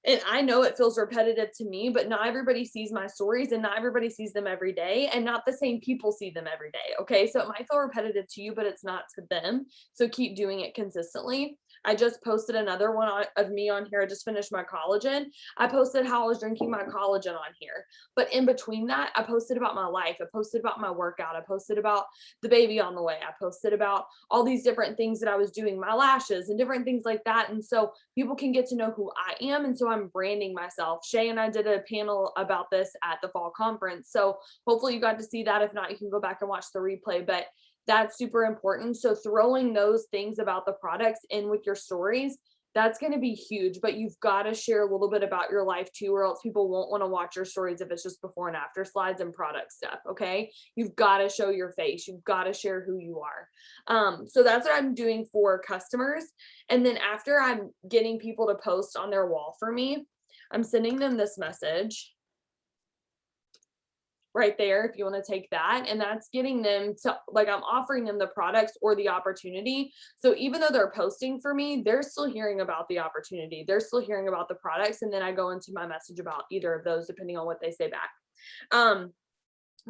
And I know it feels repetitive to me, but not everybody sees my stories and not everybody sees them every day, and not the same people see them every day. Okay. So it might feel repetitive to you, but it's not to them. So keep doing it consistently. I just posted another one of me on here. I just finished my collagen. I posted how I was drinking my collagen on here. But in between that, I posted about my life. I posted about my workout. I posted about the baby on the way. I posted about all these different things that I was doing, my lashes and different things like that. And so people can get to know who I am. And so I'm branding myself. Shay and I did a panel about this at the fall conference. So hopefully you got to see that. If not, you can go back and watch the replay. But that's super important. So throwing those things about the products in with your stories, that's going to be huge, but you've got to share a little bit about your life too, or else people won't want to watch your stories if it's just before and after slides and product stuff. Okay. You've got to show your face. You've got to share who you are. So that's what I'm doing for customers. And then after I'm getting people to post on their wall for me, I'm sending them this message right there, if you want to take that. And that's getting them to, like, I'm offering them the products or the opportunity. So even though they're posting for me, they're still hearing about the opportunity. They're still hearing about the products. And then I go into my message about either of those, depending on what they say back.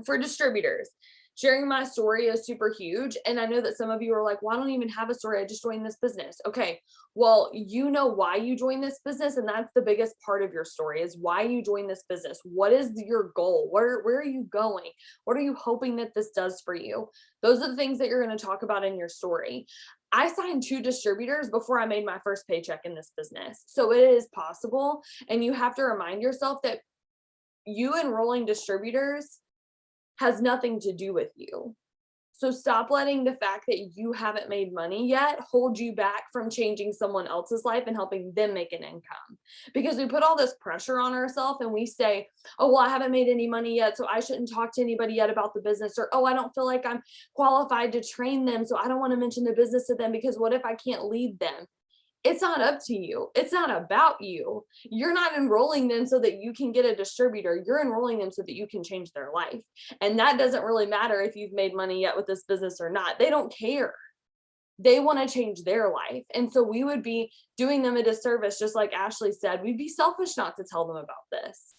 For distributors, sharing my story is super huge. And I know that some of you are like, well, I don't even have a story. I just joined this business. Okay. Well, you know why you joined this business. And that's the biggest part of your story, is why you joined this business. What is your goal? Where are you going? What are you hoping that this does for you? Those are the things that you're going to talk about in your story. I signed 2 distributors before I made my first paycheck in this business. So it is possible. And you have to remind yourself that you enrolling distributors has nothing to do with you. So stop letting the fact that you haven't made money yet hold you back from changing someone else's life and helping them make an income. Because we put all this pressure on ourselves and we say, oh, well, I haven't made any money yet, so I shouldn't talk to anybody yet about the business. Or, oh, I don't feel like I'm qualified to train them, so I don't want to mention the business to them because what if I can't lead them? It's not up to you. It's not about you. You're not enrolling them so that you can get a distributor. You're enrolling them so that you can change their life. And that doesn't really matter if you've made money yet with this business or not. They don't care. They want to change their life. And so we would be doing them a disservice, just like Ashley said. We'd be selfish not to tell them about this.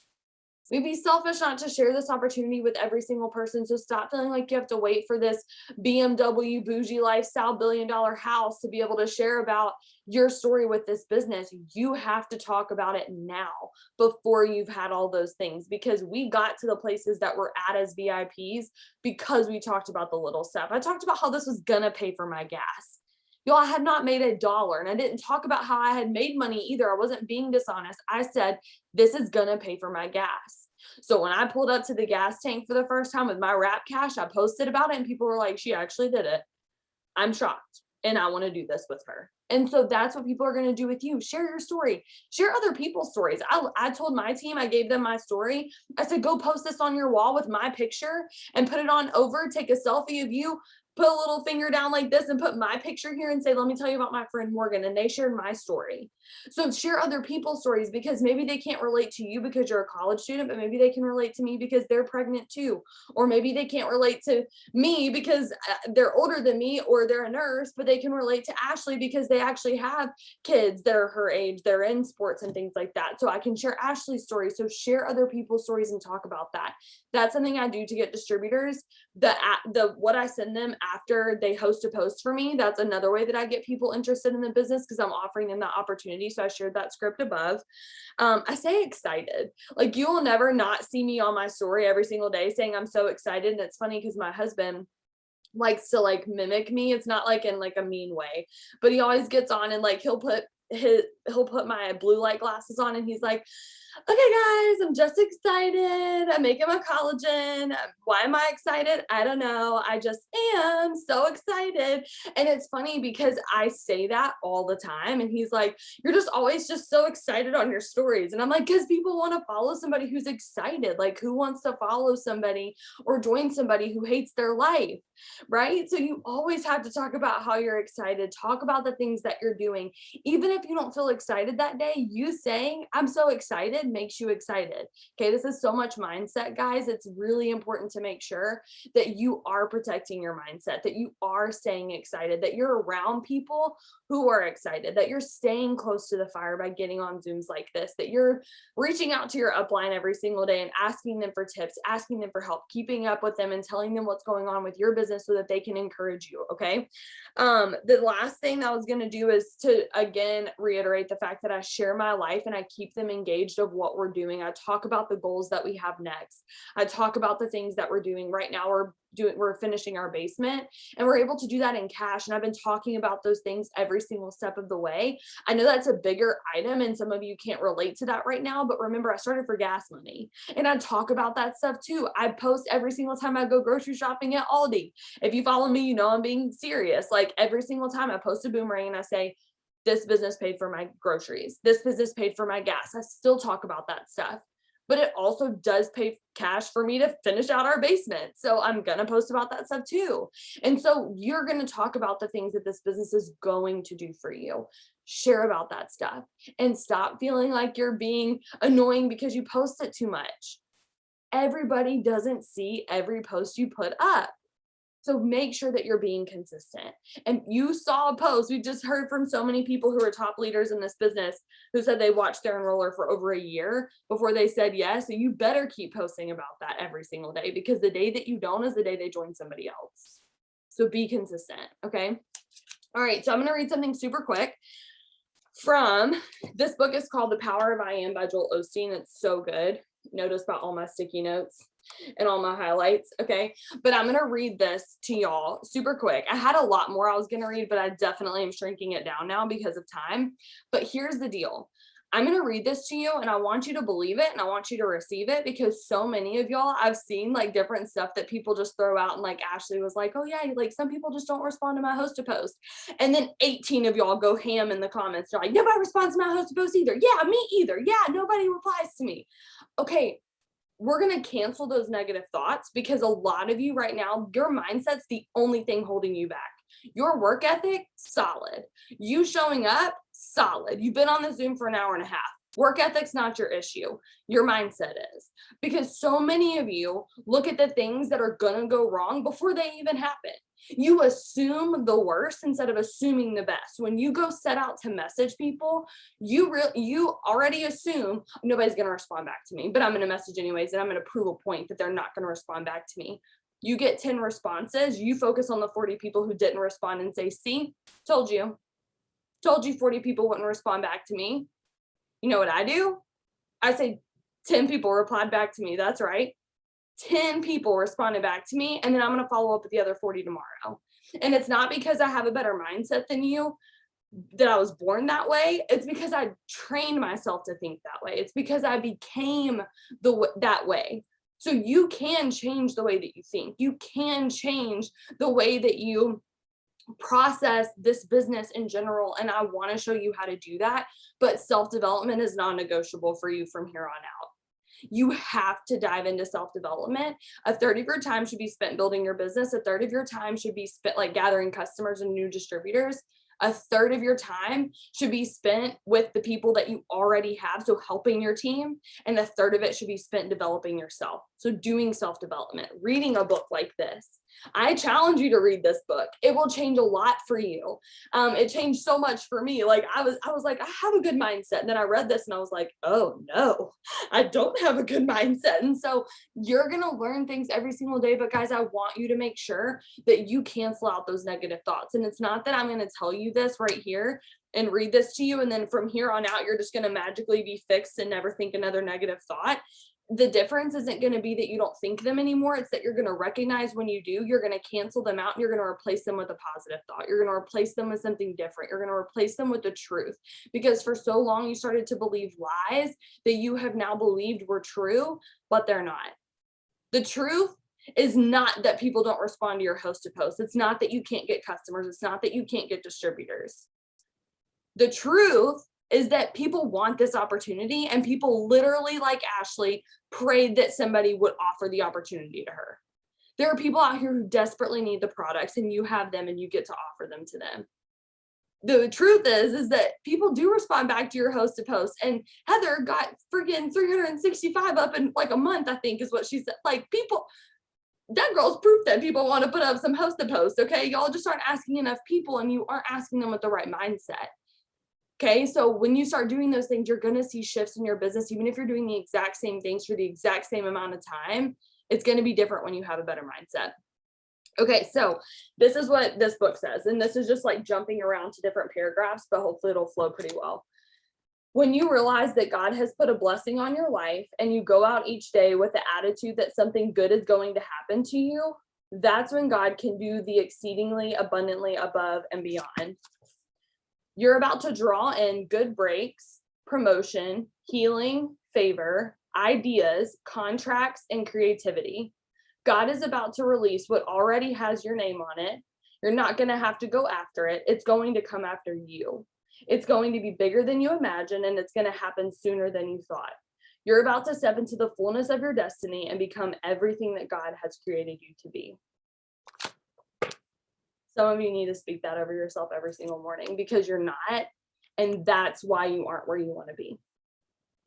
We'd be selfish not to share this opportunity with every single person. So stop feeling like you have to wait for this BMW bougie lifestyle $1 billion house to be able to share about your story with this business. You have to talk about it now before you've had all those things, because we got to the places that we're at as VIPs because we talked about the little stuff. I talked about how this was gonna pay for my gas. Y'all, I had not made $1, and I didn't talk about how I had made money either. I wasn't being dishonest. I said, this is gonna pay for my gas. So when I pulled up to the gas tank for the first time with my wrap cash, I posted about it and people were like, she actually did it. I'm shocked and I want to do this with her. And so that's what people are going to do with you. Share your story, share other people's stories. I told my team, I gave them my story. I said, go post this on your wall with my picture and put it on over, take a selfie of you, put a little finger down like this and put my picture here and say, let me tell you about my friend Morgan, and they shared my story. So share other people's stories, because maybe they can't relate to you because you're a college student, but maybe they can relate to me because they're pregnant too. Or maybe they can't relate to me because they're older than me, or they're a nurse, but they can relate to Ashley because they actually have kids that are her age, they're in sports and things like that. So I can share Ashley's story. So share other people's stories and talk about that. That's something I do to get distributors. What I send them after they host a post for me, that's another way that I get people interested in the business, because I'm offering them that opportunity. So I shared that script above. I say excited. Like, you will never not see me on my story every single day saying I'm so excited. And it's funny because my husband likes to like mimic me. It's not like in like a mean way, but he always gets on and like he'll put my blue light glasses on and he's like, okay guys, I'm just excited. I'm making my collagen. Why am I excited? I don't know. I just am so excited. And it's funny because I say that all the time. And he's like, you're just always just so excited on your stories. And I'm like, because people want to follow somebody who's excited. Like, who wants to follow somebody or join somebody who hates their life? Right? So you always have to talk about how you're excited. Talk about the things that you're doing. Even if you don't feel excited that day, you saying, I'm so excited, makes you excited. Okay, this is so much mindset, guys. It's really important to make sure that you are protecting your mindset, that you are staying excited, that you're around people who are excited, that you're staying close to the fire by getting on Zooms like this, that you're reaching out to your upline every single day and asking them for tips, asking them for help, keeping up with them and telling them what's going on with your business so that they can encourage you. Okay. The last thing I was going to do is to, again, reiterate the fact that I share my life and I keep them engaged of what we're doing. I talk about the goals that we have next. I talk about the things that we're doing right now. We're finishing our basement and we're able to do that in cash. And I've been talking about those things every single step of the way. I know that's a bigger item and some of you can't relate to that right now, but remember, I started for gas money and I talk about that stuff too. I post every single time I go grocery shopping at Aldi. If you follow me, you know I'm being serious. Like, every single time I post a boomerang and I say, this business paid for my groceries, this business paid for my gas. I still talk about that stuff. But it also does pay cash for me to finish out our basement. So I'm going to post about that stuff too. And so you're going to talk about the things that this business is going to do for you. Share about that stuff and stop feeling like you're being annoying because you post it too much. Everybody doesn't see every post you put up. So make sure that you're being consistent. And you saw a post, we just heard from so many people who are top leaders in this business who said they watched their enroller for over a year before they said yes. So you better keep posting about that every single day, because the day that you don't is the day they join somebody else. So be consistent, okay? All right, so I'm gonna read something super quick from, this book is called The Power of I Am by Joel Osteen. It's so good. Notice about all my sticky notes and all my highlights. Okay. But I'm going to read this to y'all super quick. I had a lot more I was going to read, but I definitely am shrinking it down now because of time. But here's the deal. I'm going to read this to you and I want you to believe it and I want you to receive it, because so many of y'all, I've seen like different stuff that people just throw out, and like Ashley was like, oh yeah, like some people just don't respond to my host to post. And then 18 of y'all go ham in the comments. They're like, nobody responds to my host to post either. Yeah, me either. Yeah, nobody replies to me. Okay. We're going to cancel those negative thoughts, because a lot of you right now, your mindset's the only thing holding you back. Your work ethic, solid. You showing up, solid. You've been on the Zoom for an hour and a half. Work ethic's not your issue. Your mindset is. Because so many of you look at the things that are going to go wrong before they even happen. You assume the worst instead of assuming the best. When you go set out to message people, you already assume nobody's going to respond back to me, but I'm going to message anyways, and I'm going to prove a point that they're not going to respond back to me. You get 10 responses. You focus on the 40 people who didn't respond and say, see, told you 40 people wouldn't respond back to me. You know what I do? I say 10 people replied back to me. That's right. 10 people responded back to me, and then I'm going to follow up with the other 40 tomorrow. And it's not because I have a better mindset than you, that I was born that way. It's because I trained myself to think that way. It's because I became that way. So you can change the way that you think. You can change the way that you process this business in general. And I want to show you how to do that. But self-development is non-negotiable for you from here on out. You have to dive into self-development. A third of your time should be spent building your business. A third of your time should be spent like gathering customers and new distributors. A third of your time should be spent with the people that you already have, so helping your team. And a third of it should be spent developing yourself. So doing self-development, reading a book like this. I challenge you to read this book. It will change a lot for you. It changed so much for me. Like I was like, I have a good mindset. And then I read this and I was like, oh no, I don't have a good mindset. And so you're going to learn things every single day. But guys, I want you to make sure that you cancel out those negative thoughts. And it's not that I'm going to tell you this right here and read this to you, and then from here on out, you're just going to magically be fixed and never think another negative thought. The difference isn't going to be that you don't think them anymore. It's that you're going to recognize when you do, you're going to cancel them out and you're going to replace them with a positive thought. You're going to replace them with something different. You're going to replace them with the truth, because for so long you started to believe lies that you have now believed were true, but they're not. The truth is not that people don't respond to your hosted posts. It's not that you can't get customers. It's not that you can't get distributors. The truth is that people want this opportunity, and people literally, like Ashley, prayed that somebody would offer the opportunity to her. There are people out here who desperately need the products, and you have them and you get to offer them to them. The truth is that people do respond back to your hosted posts, and Heather got freaking 365 up in like a month, I think is what she said. Like people, that girl's proof that people want to put up some hosted posts. Okay. Y'all just aren't asking enough people, and you aren't asking them with the right mindset. Okay, so when you start doing those things, you're going to see shifts in your business. Even if you're doing the exact same things for the exact same amount of time, it's going to be different when you have a better mindset. Okay, so this is what this book says. And this is just like jumping around to different paragraphs, but hopefully it'll flow pretty well. When you realize that God has put a blessing on your life and you go out each day with the attitude that something good is going to happen to you, that's when God can do the exceedingly abundantly above and beyond. You're about to draw in good breaks, promotion, healing, favor, ideas, contracts, and creativity. God is about to release what already has your name on it. You're not going to have to go after it. It's going to come after you. It's going to be bigger than you imagine, and it's going to happen sooner than you thought. You're about to step into the fullness of your destiny and become everything that God has created you to be. Some of you need to speak that over yourself every single morning, because you're not, and that's why you aren't where you want to be.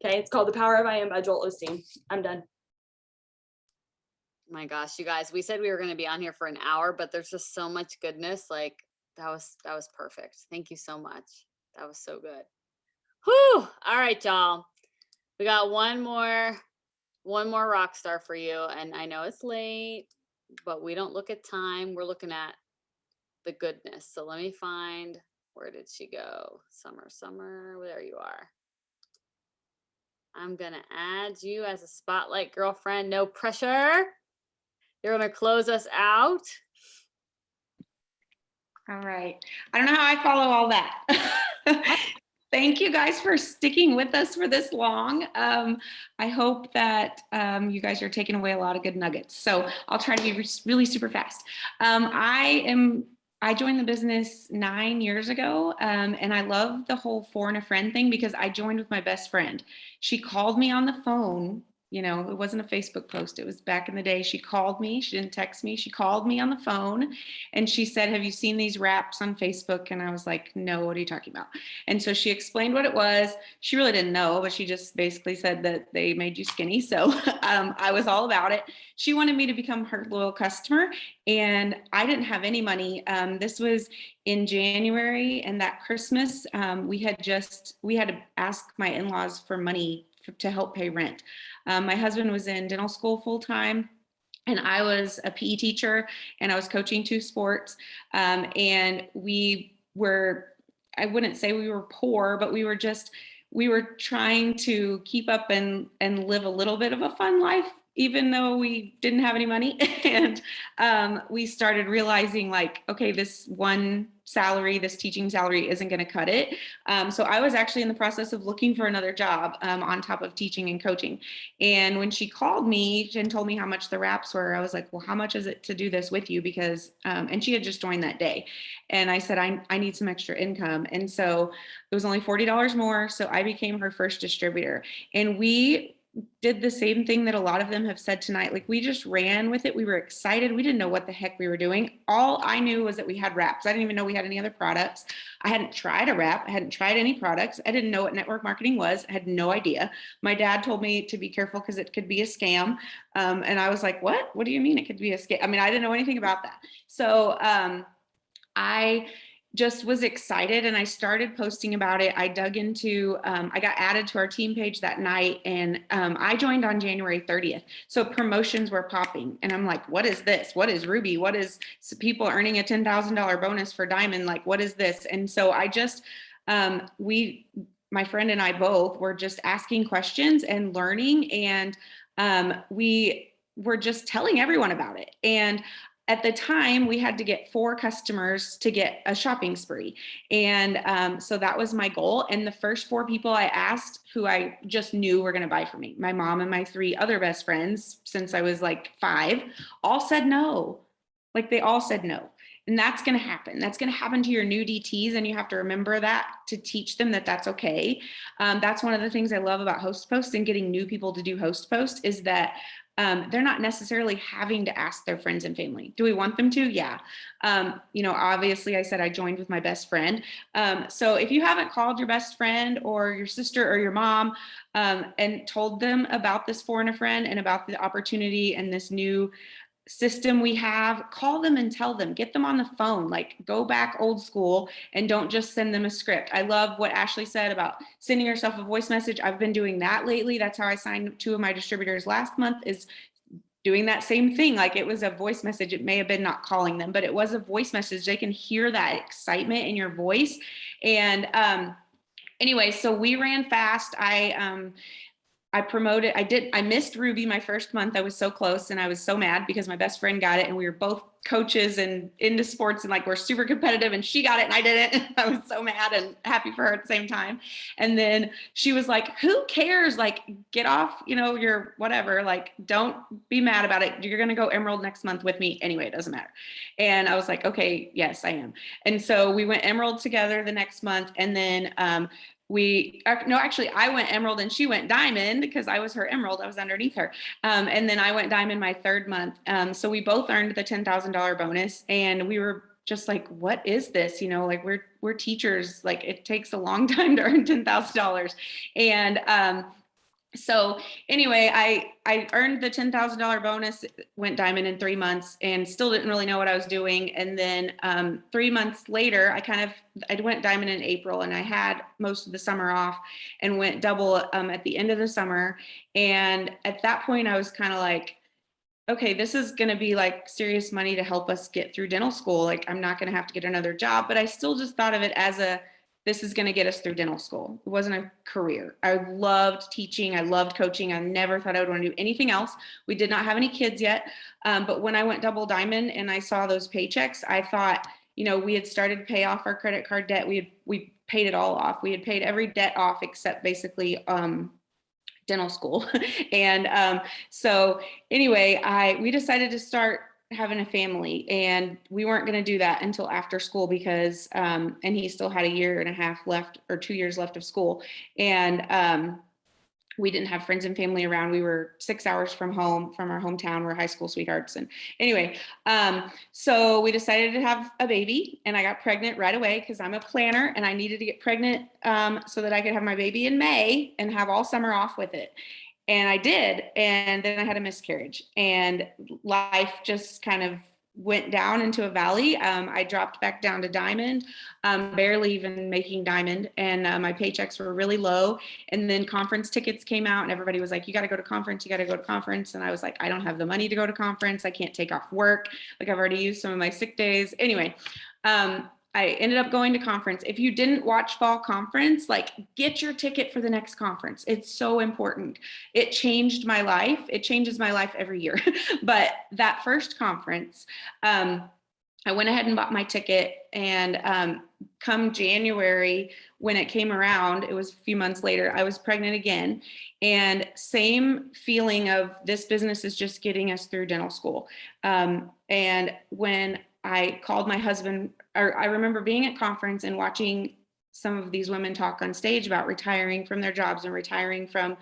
Okay, it's called The Power of I Am by Joel Osteen. I'm done. My gosh, you guys, we said we were going to be on here for an hour, but there's just so much goodness. Like that was perfect. Thank you so much. That was so good. Whew. All right, y'all. We got one more rock star for you. And I know it's late, but we don't look at time. We're looking at the goodness. So let me find, where did she go? Summer, there you are. I'm gonna add you as a spotlight girlfriend. No pressure. You're gonna close us out. All right. I don't know how I follow all that. Thank you guys for sticking with us for this long. I hope that you guys are taking away a lot of good nuggets. So I'll try to be really super fast. I joined the business 9 years ago, and I love the whole phone a friend thing, because I joined with my best friend. She called me on the phone. You know, it wasn't a Facebook post. It was back in the day. She called me. She didn't text me. She called me on the phone and she said, "Have you seen these wraps on Facebook?" And I was like, "No, what are you talking about?" And so she explained what it was. She really didn't know, but she just basically said that they made you skinny. So I was all about it. She wanted me to become her loyal customer, and I didn't have any money. This was in January, and that Christmas, we had to ask my in-laws for money to help pay rent. My husband was in dental school full time, and I was a PE teacher, and I was coaching 2 sports. And we were, I wouldn't say we were poor, but we were trying to keep up and live a little bit of a fun life, even though we didn't have any money. And we started realizing, like, okay, this one salary, this teaching salary isn't going to cut it. So I was actually in the process of looking for another job on top of teaching and coaching. And when she called me and told me how much the wraps were, I was like, well, how much is it to do this with you? Because, and she had just joined that day. And I said, I need some extra income. And so it was only $40 more. So I became her first distributor. And we did the same thing that a lot of them have said tonight. Like, we just ran with it. We were excited. We didn't know what the heck we were doing. All I knew was that we had wraps. I didn't even know we had any other products. I hadn't tried a wrap. I hadn't tried any products. I didn't know what network marketing was. I had no idea. My dad told me to be careful because it could be a scam. And I was like, what? What do you mean it could be a scam? I mean, I didn't know anything about that. So I just was excited and I started posting about it. I dug into, I got added to our team page that night, and I joined on January 30th. So promotions were popping and I'm like, what is this? What is Ruby? What is people earning a $10,000 bonus for Diamond? Like, what is this? And so I just, my friend and I both were just asking questions and learning, and we were just telling everyone about it. And at the time, we had to get 4 customers to get a shopping spree. And so that was my goal. And the first 4 people I asked, who I just knew were going to buy from me, my mom and my 3 other best friends since I was like 5, all said no. Like, they all said no. And that's going to happen. That's going to happen to your new DTs. And you have to remember that to teach them that that's okay. That's one of the things I love about Host Post and getting new people to do Host Post is that they're not necessarily having to ask their friends and family. Do we want them to? Yeah. Obviously I said I joined with my best friend. So if you haven't called your best friend or your sister or your mom and told them about this For a Friend and about the opportunity and this new system we have, call them and tell them, get them on the phone, like, go back old school and don't just send them a script. I love what Ashley said about sending yourself a voice message. I've been doing that lately. That's how I signed 2 of my distributors last month, is doing that same thing. Like, it was a voice message. It may have been not calling them, but it was a voice message. They can hear that excitement in your voice. And anyway, so we ran fast. I missed Ruby my first month. I was so close and I was so mad because my best friend got it and we were both coaches and into sports and like we're super competitive, and she got it and I didn't. I was so mad and happy for her at the same time. And then she was like, who cares? Like, get off, your whatever, like, don't be mad about it. You're going to go Emerald next month with me. Anyway, it doesn't matter. And I was like, okay, yes, I am. And so we went Emerald together the next month. And then, I went Emerald and she went Diamond because I was her Emerald. I was underneath her. And then I went Diamond my 3rd month. So we both earned the $10,000 bonus, and we were just like, what is this? Like, we're teachers. Like, it takes a long time to earn $10,000. And, so anyway, I earned the $10,000 bonus, went Diamond in 3 months, and still didn't really know what I was doing. And then 3 months later, I went Diamond in April, and I had most of the summer off and went double at the end of the summer. And at that point, I was kind of like, okay, this is going to be like serious money to help us get through dental school. Like, I'm not going to have to get another job, but I still just thought of it as this is going to get us through dental school. It wasn't a career. I loved teaching. I loved coaching. I never thought I would want to do anything else. We did not have any kids yet. But when I went double Diamond and I saw those paychecks, I thought, we had started to pay off our credit card debt. We paid it all off. We had paid every debt off except basically dental school. And so anyway, we decided to start having a family, and we weren't going to do that until after school because and he still had 1.5 years left, or 2 years left of school. And we didn't have friends and family around. We were 6 hours from home, from our hometown. We're high school sweethearts. And anyway, so we decided to have a baby, and I got pregnant right away because I'm a planner and I needed to get pregnant so that I could have my baby in May and have all summer off with it. And I did. And then I had a miscarriage, and life just kind of went down into a valley. I dropped back down to Diamond, barely even making Diamond. And my paychecks were really low. And then conference tickets came out and everybody was like, you got to go to conference. You got to go to conference. And I was like, I don't have the money to go to conference. I can't take off work. Like, I've already used some of my sick days. Anyway, I ended up going to conference. If you didn't watch fall conference, like, get your ticket for the next conference. It's so important. It changed my life. It changes my life every year. But that first conference, I went ahead and bought my ticket, and come January, when it came around, it was a few months later, I was pregnant again. And same feeling of, this business is just getting us through dental school. And when I called my husband, or I remember being at conference and watching some of these women talk on stage about retiring from their jobs and retiring from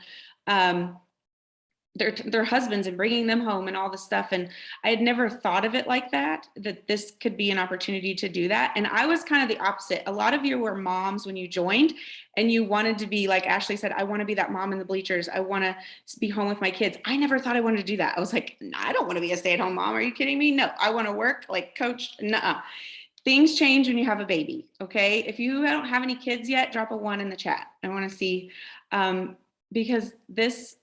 their husbands and bringing them home and all this stuff. And I had never thought of it like that this could be an opportunity to do that. And I was kind of the opposite. A lot of you were moms when you joined and you wanted to be, like Ashley said, I want to be that mom in the bleachers. I want to be home with my kids. I never thought I wanted to do that. I was like, I don't want to be a stay-at-home mom. Are you kidding me? No, I want to work, like coach. Nuh-uh. Things change when you have a baby. Okay. If you don't have any kids yet, drop a 1 in the chat. I want to see, because this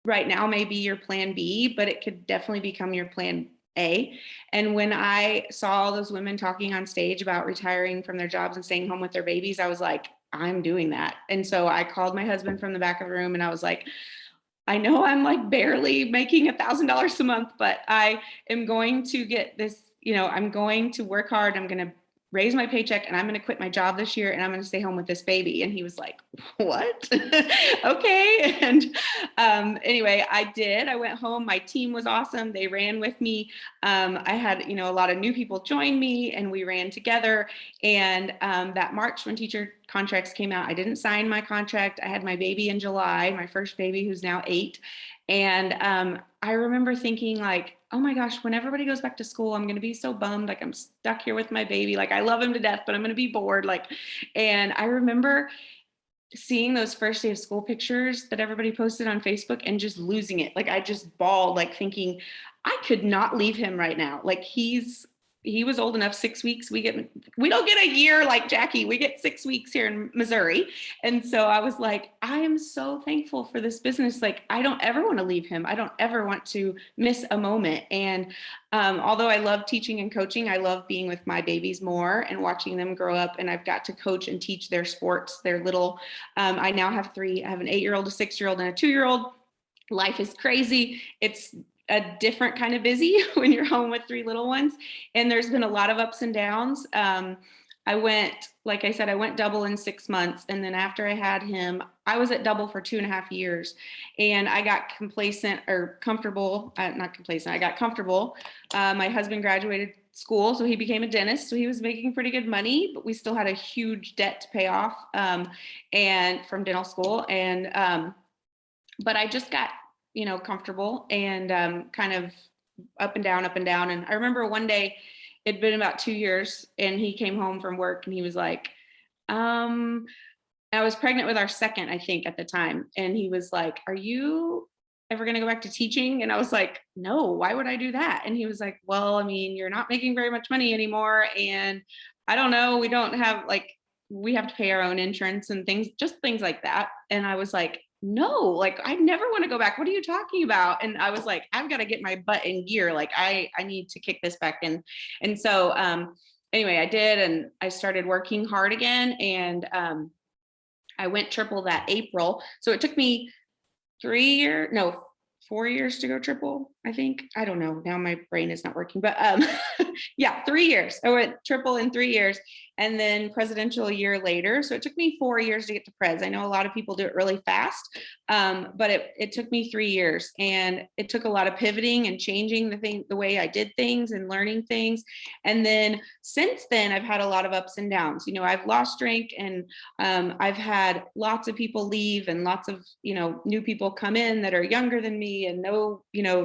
right now may be your plan B, but it could definitely become your plan A. And when I saw all those women talking on stage about retiring from their jobs and staying home with their babies, I was like, I'm doing that. And so I called my husband from the back of the room and I was like, I know I'm like barely making $1,000 a month, but I am going to get this, I'm going to work hard. I'm going to raise my paycheck and I'm going to quit my job this year and I'm going to stay home with this baby. And he was like, what? Okay. And anyway, I did. I went home. My team was awesome. They ran with me. I had, a lot of new people join me and we ran together. And that March when teacher contracts came out, I didn't sign my contract. I had my baby in July, my first baby who's now 8. And I remember thinking like, oh my gosh, when everybody goes back to school, I'm going to be so bummed. Like I'm stuck here with my baby. Like I love him to death, but I'm going to be bored. And I remember seeing those first day of school pictures that everybody posted on Facebook and just losing it. Like I just bawled, like thinking I could not leave him right now. Like he was old enough, 6 weeks. We don't get a year like Jackie. We get 6 weeks here in Missouri. And so I was like, I am so thankful for this business. Like, I don't ever want to leave him. I don't ever want to miss a moment. And although I love teaching and coaching, I love being with my babies more and watching them grow up. And I've got to coach and teach their sports. They're little. I now have 3. I have an 8-year-old, a 6-year-old, and a 2-year-old. Life is crazy. It's a different kind of busy when you're home with 3 little ones. And there's been a lot of ups and downs. I went double in 6 months. And then after I had him, I was at double for 2.5 years and I got comfortable. I got comfortable. My husband graduated school, so he became a dentist. So he was making pretty good money, but we still had a huge debt to pay off and from dental school. And, but I just got comfortable and kind of up and down. And I remember one day it'd been about 2 years and he came home from work and he was like, I was pregnant with our second, I think at the time. And he was like, are you ever going to go back to teaching? And I was like, no, why would I do that? And he was like, well, I mean, you're not making very much money anymore. And I don't know, we have to pay our own insurance and things like that. And I was like, no, like I never want to go back. What are you talking about? And I was like, I've got to get my butt in gear. Like I need to kick this back in. And so anyway, I did, and I started working hard again. And I went triple that April. So it took me 4 years to go triple, I think. I don't know. Now my brain is not working, but yeah, 3 years. I went triple in 3 years and then presidential a year later. So it took me 4 years to get to prez. I know a lot of people do it really fast, but it took me 3 years, and it took a lot of pivoting and changing the way I did things and learning things. And then since then, I've had a lot of ups and downs. I've lost rank, and I've had lots of people leave and lots of, new people come in that are younger than me and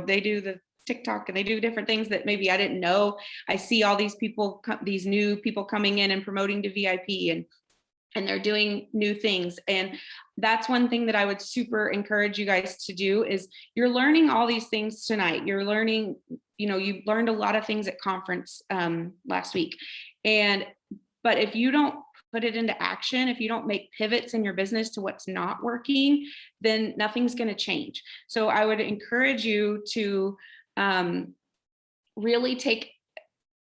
they do the TikTok and they do different things that maybe I didn't know. I see all these people, these new people coming in and promoting to VIP and they're doing new things. And that's one thing that I would super encourage you guys to do is you're learning all these things tonight. You're learning, you learned a lot of things at conference last week. But if you don't put it into action, if you don't make pivots in your business to what's not working, then nothing's going to change. So I would encourage you to really take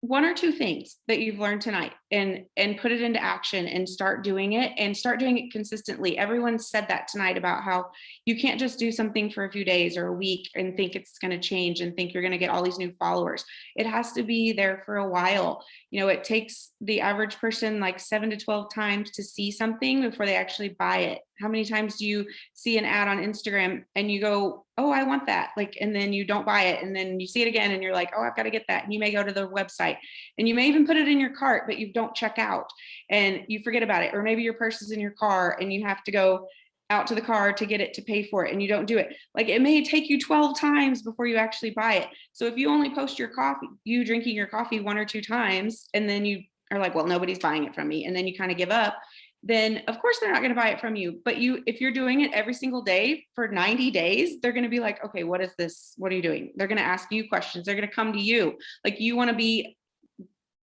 1 or 2 things that you've learned tonight and put it into action and start doing it consistently. Everyone said that tonight about how you can't just do something for a few days or a week and think it's going to change and think you're going to get all these new followers. It has to be there for a while. It takes the average person like 7 to 12 times to see something before they actually buy it. How many times do you see an ad on Instagram and you go, oh, I want that, and then you don't buy it, and then you see it again and you're like, oh, I've got to get that, and you may go to the website and you may even put it in your cart, but you don't check out and you forget about it. Or maybe your purse is in your car and you have to go out to the car to get it to pay for it and you don't do it. Like it may take you 12 times before you actually buy it. So if you only post your coffee, you drinking your coffee 1 or 2 times, and then you are like, well, nobody's buying it from me, and then you kind of give up, then of course they're not going to buy it from you. But if you're doing it every single day for 90 days, they're going to be like, okay, what is this? What are you doing? They're going to ask you questions. They're going to come to you. Like you want to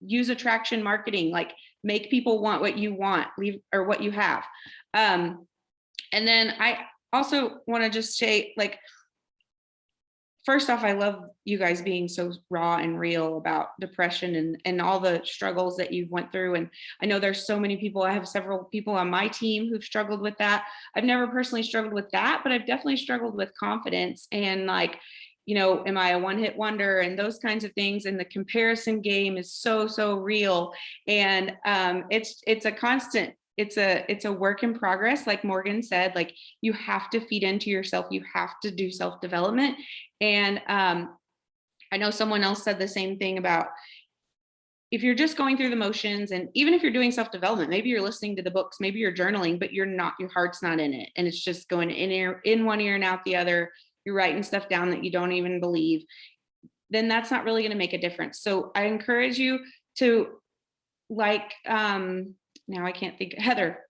use attraction marketing, like make people want what you want, or what you have. And then I also want to just say, like, first off, I love you guys being so raw and real about depression and all the struggles that you've went through. And I know there's so many people, I have several people on my team who've struggled with that. I've never personally struggled with that, but I've definitely struggled with confidence and like, you know, am I a one-hit wonder and those kinds of things. And the comparison game is so, so real. And it's a constant, it's a work in progress. Like Morgan said, like you have to feed into yourself. You have to do self-development. And I know someone else said the same thing about if you're just going through the motions, and even if you're doing self-development, maybe you're listening to the books, maybe you're journaling, but your heart's not in it. And it's just going in one ear and out the other. You're writing stuff down that you don't even believe, then that's not really going to make a difference. So I encourage you to, like, now I can't think,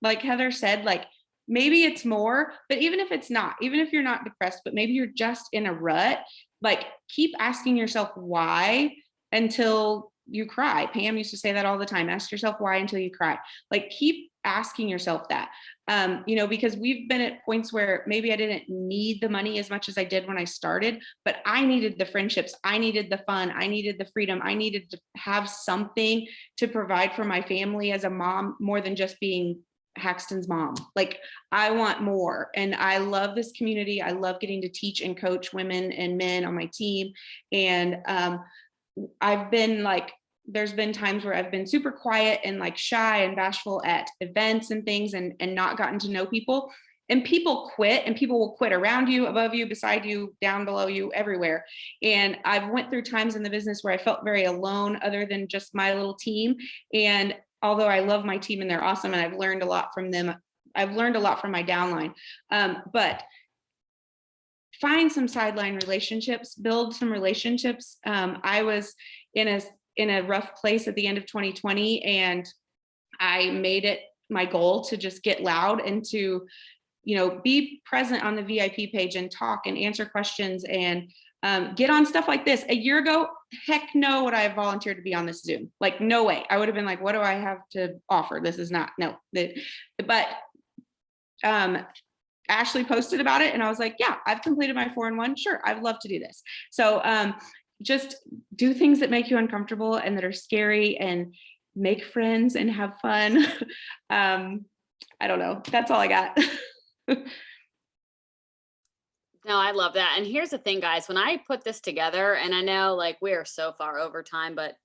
like Heather said, like, maybe it's more, but even if it's not, even if you're not depressed, but maybe you're just in a rut, like keep asking yourself why until you cry. Pam used to say that all the time. Ask yourself why until you cry. Like keep asking yourself that, you know, because we've been at points where maybe I didn't need the money as much as I did when I started, but I needed the friendships. I needed the fun. I needed the freedom. I needed to have something to provide for my family as a mom, more than just being Haxton's mom. Like I want more. And I love this community. I love getting to teach and coach women and men on my team. And I've been like, there's been times where I've been super quiet and like shy and bashful at events and things and not gotten to know people. And people quit, and people will quit around you, above you, beside you, down below you, everywhere. And I've went through times in the business where I felt very alone, other than just my little team. And although I love my team and they're awesome and I've learned a lot from them, I've learned a lot from my downline. But find some sideline relationships, build some relationships. I was in a rough place at the end of 2020, and I made it my goal to just get loud and to, you know, be present on the VIP page and talk and answer questions and get on stuff like this. A year ago, heck no, would I have volunteered to be on this Zoom? Like, no way. I would have been like, what do I have to offer? This is not, no. But Ashley posted about it and I was like, yeah, I've completed my 4-in-1. Sure, I'd love to do this. So just do things that make you uncomfortable and that are scary, and make friends and have fun. I don't know. That's all I got. No, I love that. And here's the thing, guys, when I put this together, and I know like we are so far over time, but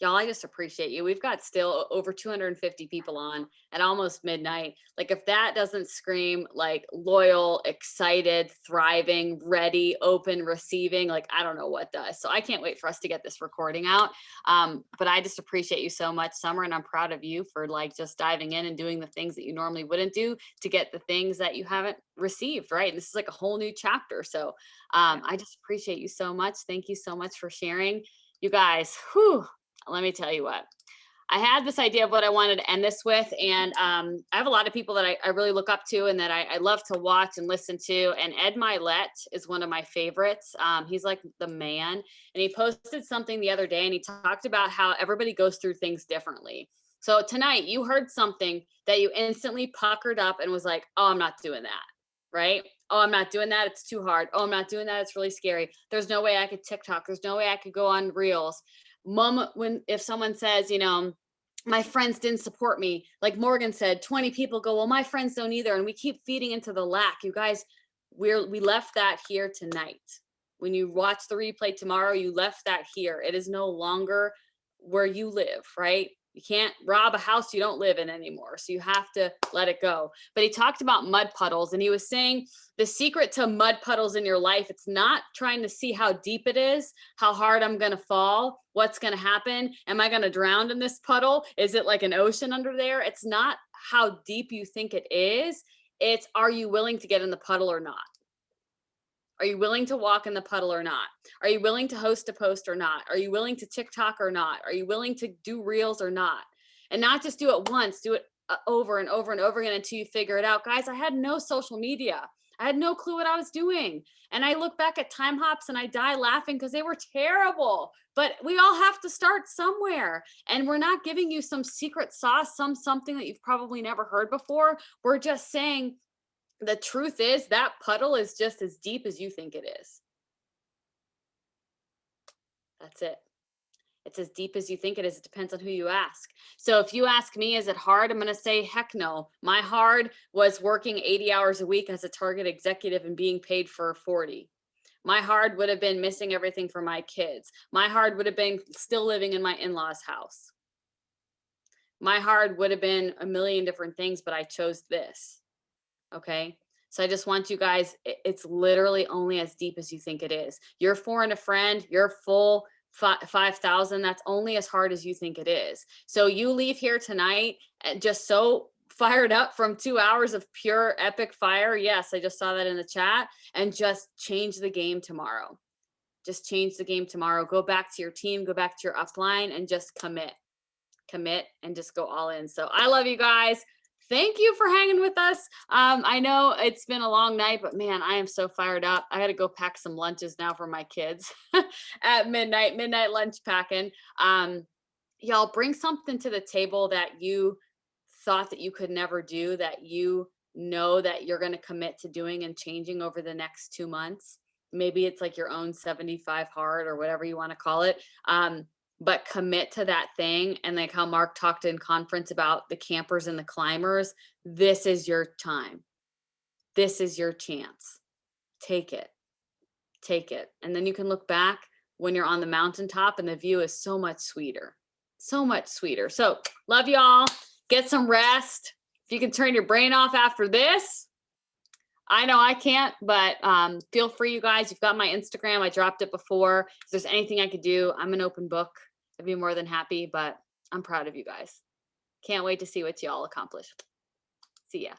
y'all, I just appreciate you. We've got still over 250 people on at almost midnight. Like if that doesn't scream like loyal, excited, thriving, ready, open, receiving, like I don't know what does. So I can't wait for us to get this recording out. But I just appreciate you so much, Summer, and I'm proud of you for like just diving in and doing the things that you normally wouldn't do to get the things that you haven't received, right? And this is like a whole new chapter. So I just appreciate you so much. Thank you so much for sharing. You guys, whew. Let me tell you what, I had this idea of what I wanted to end this with. And I have a lot of people that I really look up to and that I love to watch and listen to. And Ed Milet is one of my favorites. He's like the man. And he posted something the other day and he talked about how everybody goes through things differently. So tonight you heard something that you instantly puckered up and was like, oh, I'm not doing that. Right? Oh, I'm not doing that. It's too hard. Oh, I'm not doing that. It's really scary. There's no way I could TikTok. There's no way I could go on Reels. Mom, if someone says, you know, my friends didn't support me, like Morgan said, 20 people go, well, my friends don't either. And we keep feeding into the lack. You guys, we left that here tonight. When you watch the replay tomorrow, you left that here. It is no longer where you live, right? You can't rob a house you don't live in anymore. So you have to let it go. But he talked about mud puddles and he was saying the secret to mud puddles in your life, it's not trying to see how deep it is, how hard I'm going to fall, what's going to happen. Am I going to drown in this puddle? Is it like an ocean under there? It's not how deep you think it is. It's, are you willing to get in the puddle or not? Are you willing to walk in the puddle or not? Are you willing to host a post or not? Are you willing to TikTok or not? Are you willing to do reels or not? And not just do it once, do it over and over and over again until you figure it out. Guys, I had no social media. I had no clue what I was doing. And I look back at time hops and I die laughing because they were terrible. But we all have to start somewhere. And we're not giving you some secret sauce, something that you've probably never heard before. We're just saying the truth is that puddle is just as deep as you think it is. That's it. It's as deep as you think it is. It depends on who you ask. So if you ask me, is it hard? I'm going to say, heck no. My hard was working 80 hours a week as a Target executive and being paid for 40. My hard would have been missing everything for my kids. My hard would have been still living in my in-laws' house. My hard would have been a million different things, but I chose this. Okay. So I just want you guys, it's literally only as deep as you think it is. You're for and a friend, you're full 5,000. That's only as hard as you think it is. So you leave here tonight and just so fired up from 2 hours of pure epic fire. Yes, I just saw that in the chat. And just change the game tomorrow. Just change the game tomorrow. Go back to your team, go back to your upline and just commit and just go all in. So I love you guys. Thank you for hanging with us. I know it's been a long night, but man, I am so fired up. I got to go pack some lunches now for my kids at midnight lunch packing. Y'all bring something to the table that you thought that you could never do, that you know that you're going to commit to doing and changing over the next 2 months. Maybe it's like your own 75 hard or whatever you want to call it. But commit to that thing. And like how Mark talked in conference about the campers and the climbers, this is your time. This is your chance. Take it. And then you can look back when you're on the mountaintop and the view is so much sweeter. So much sweeter. So love y'all. Get some rest. If you can turn your brain off after this, I know I can't, but feel free, you guys. You've got my Instagram. I dropped it before. If there's anything I could do, I'm an open book. I'd be more than happy, but I'm proud of you guys. Can't wait to see what y'all accomplish. See ya.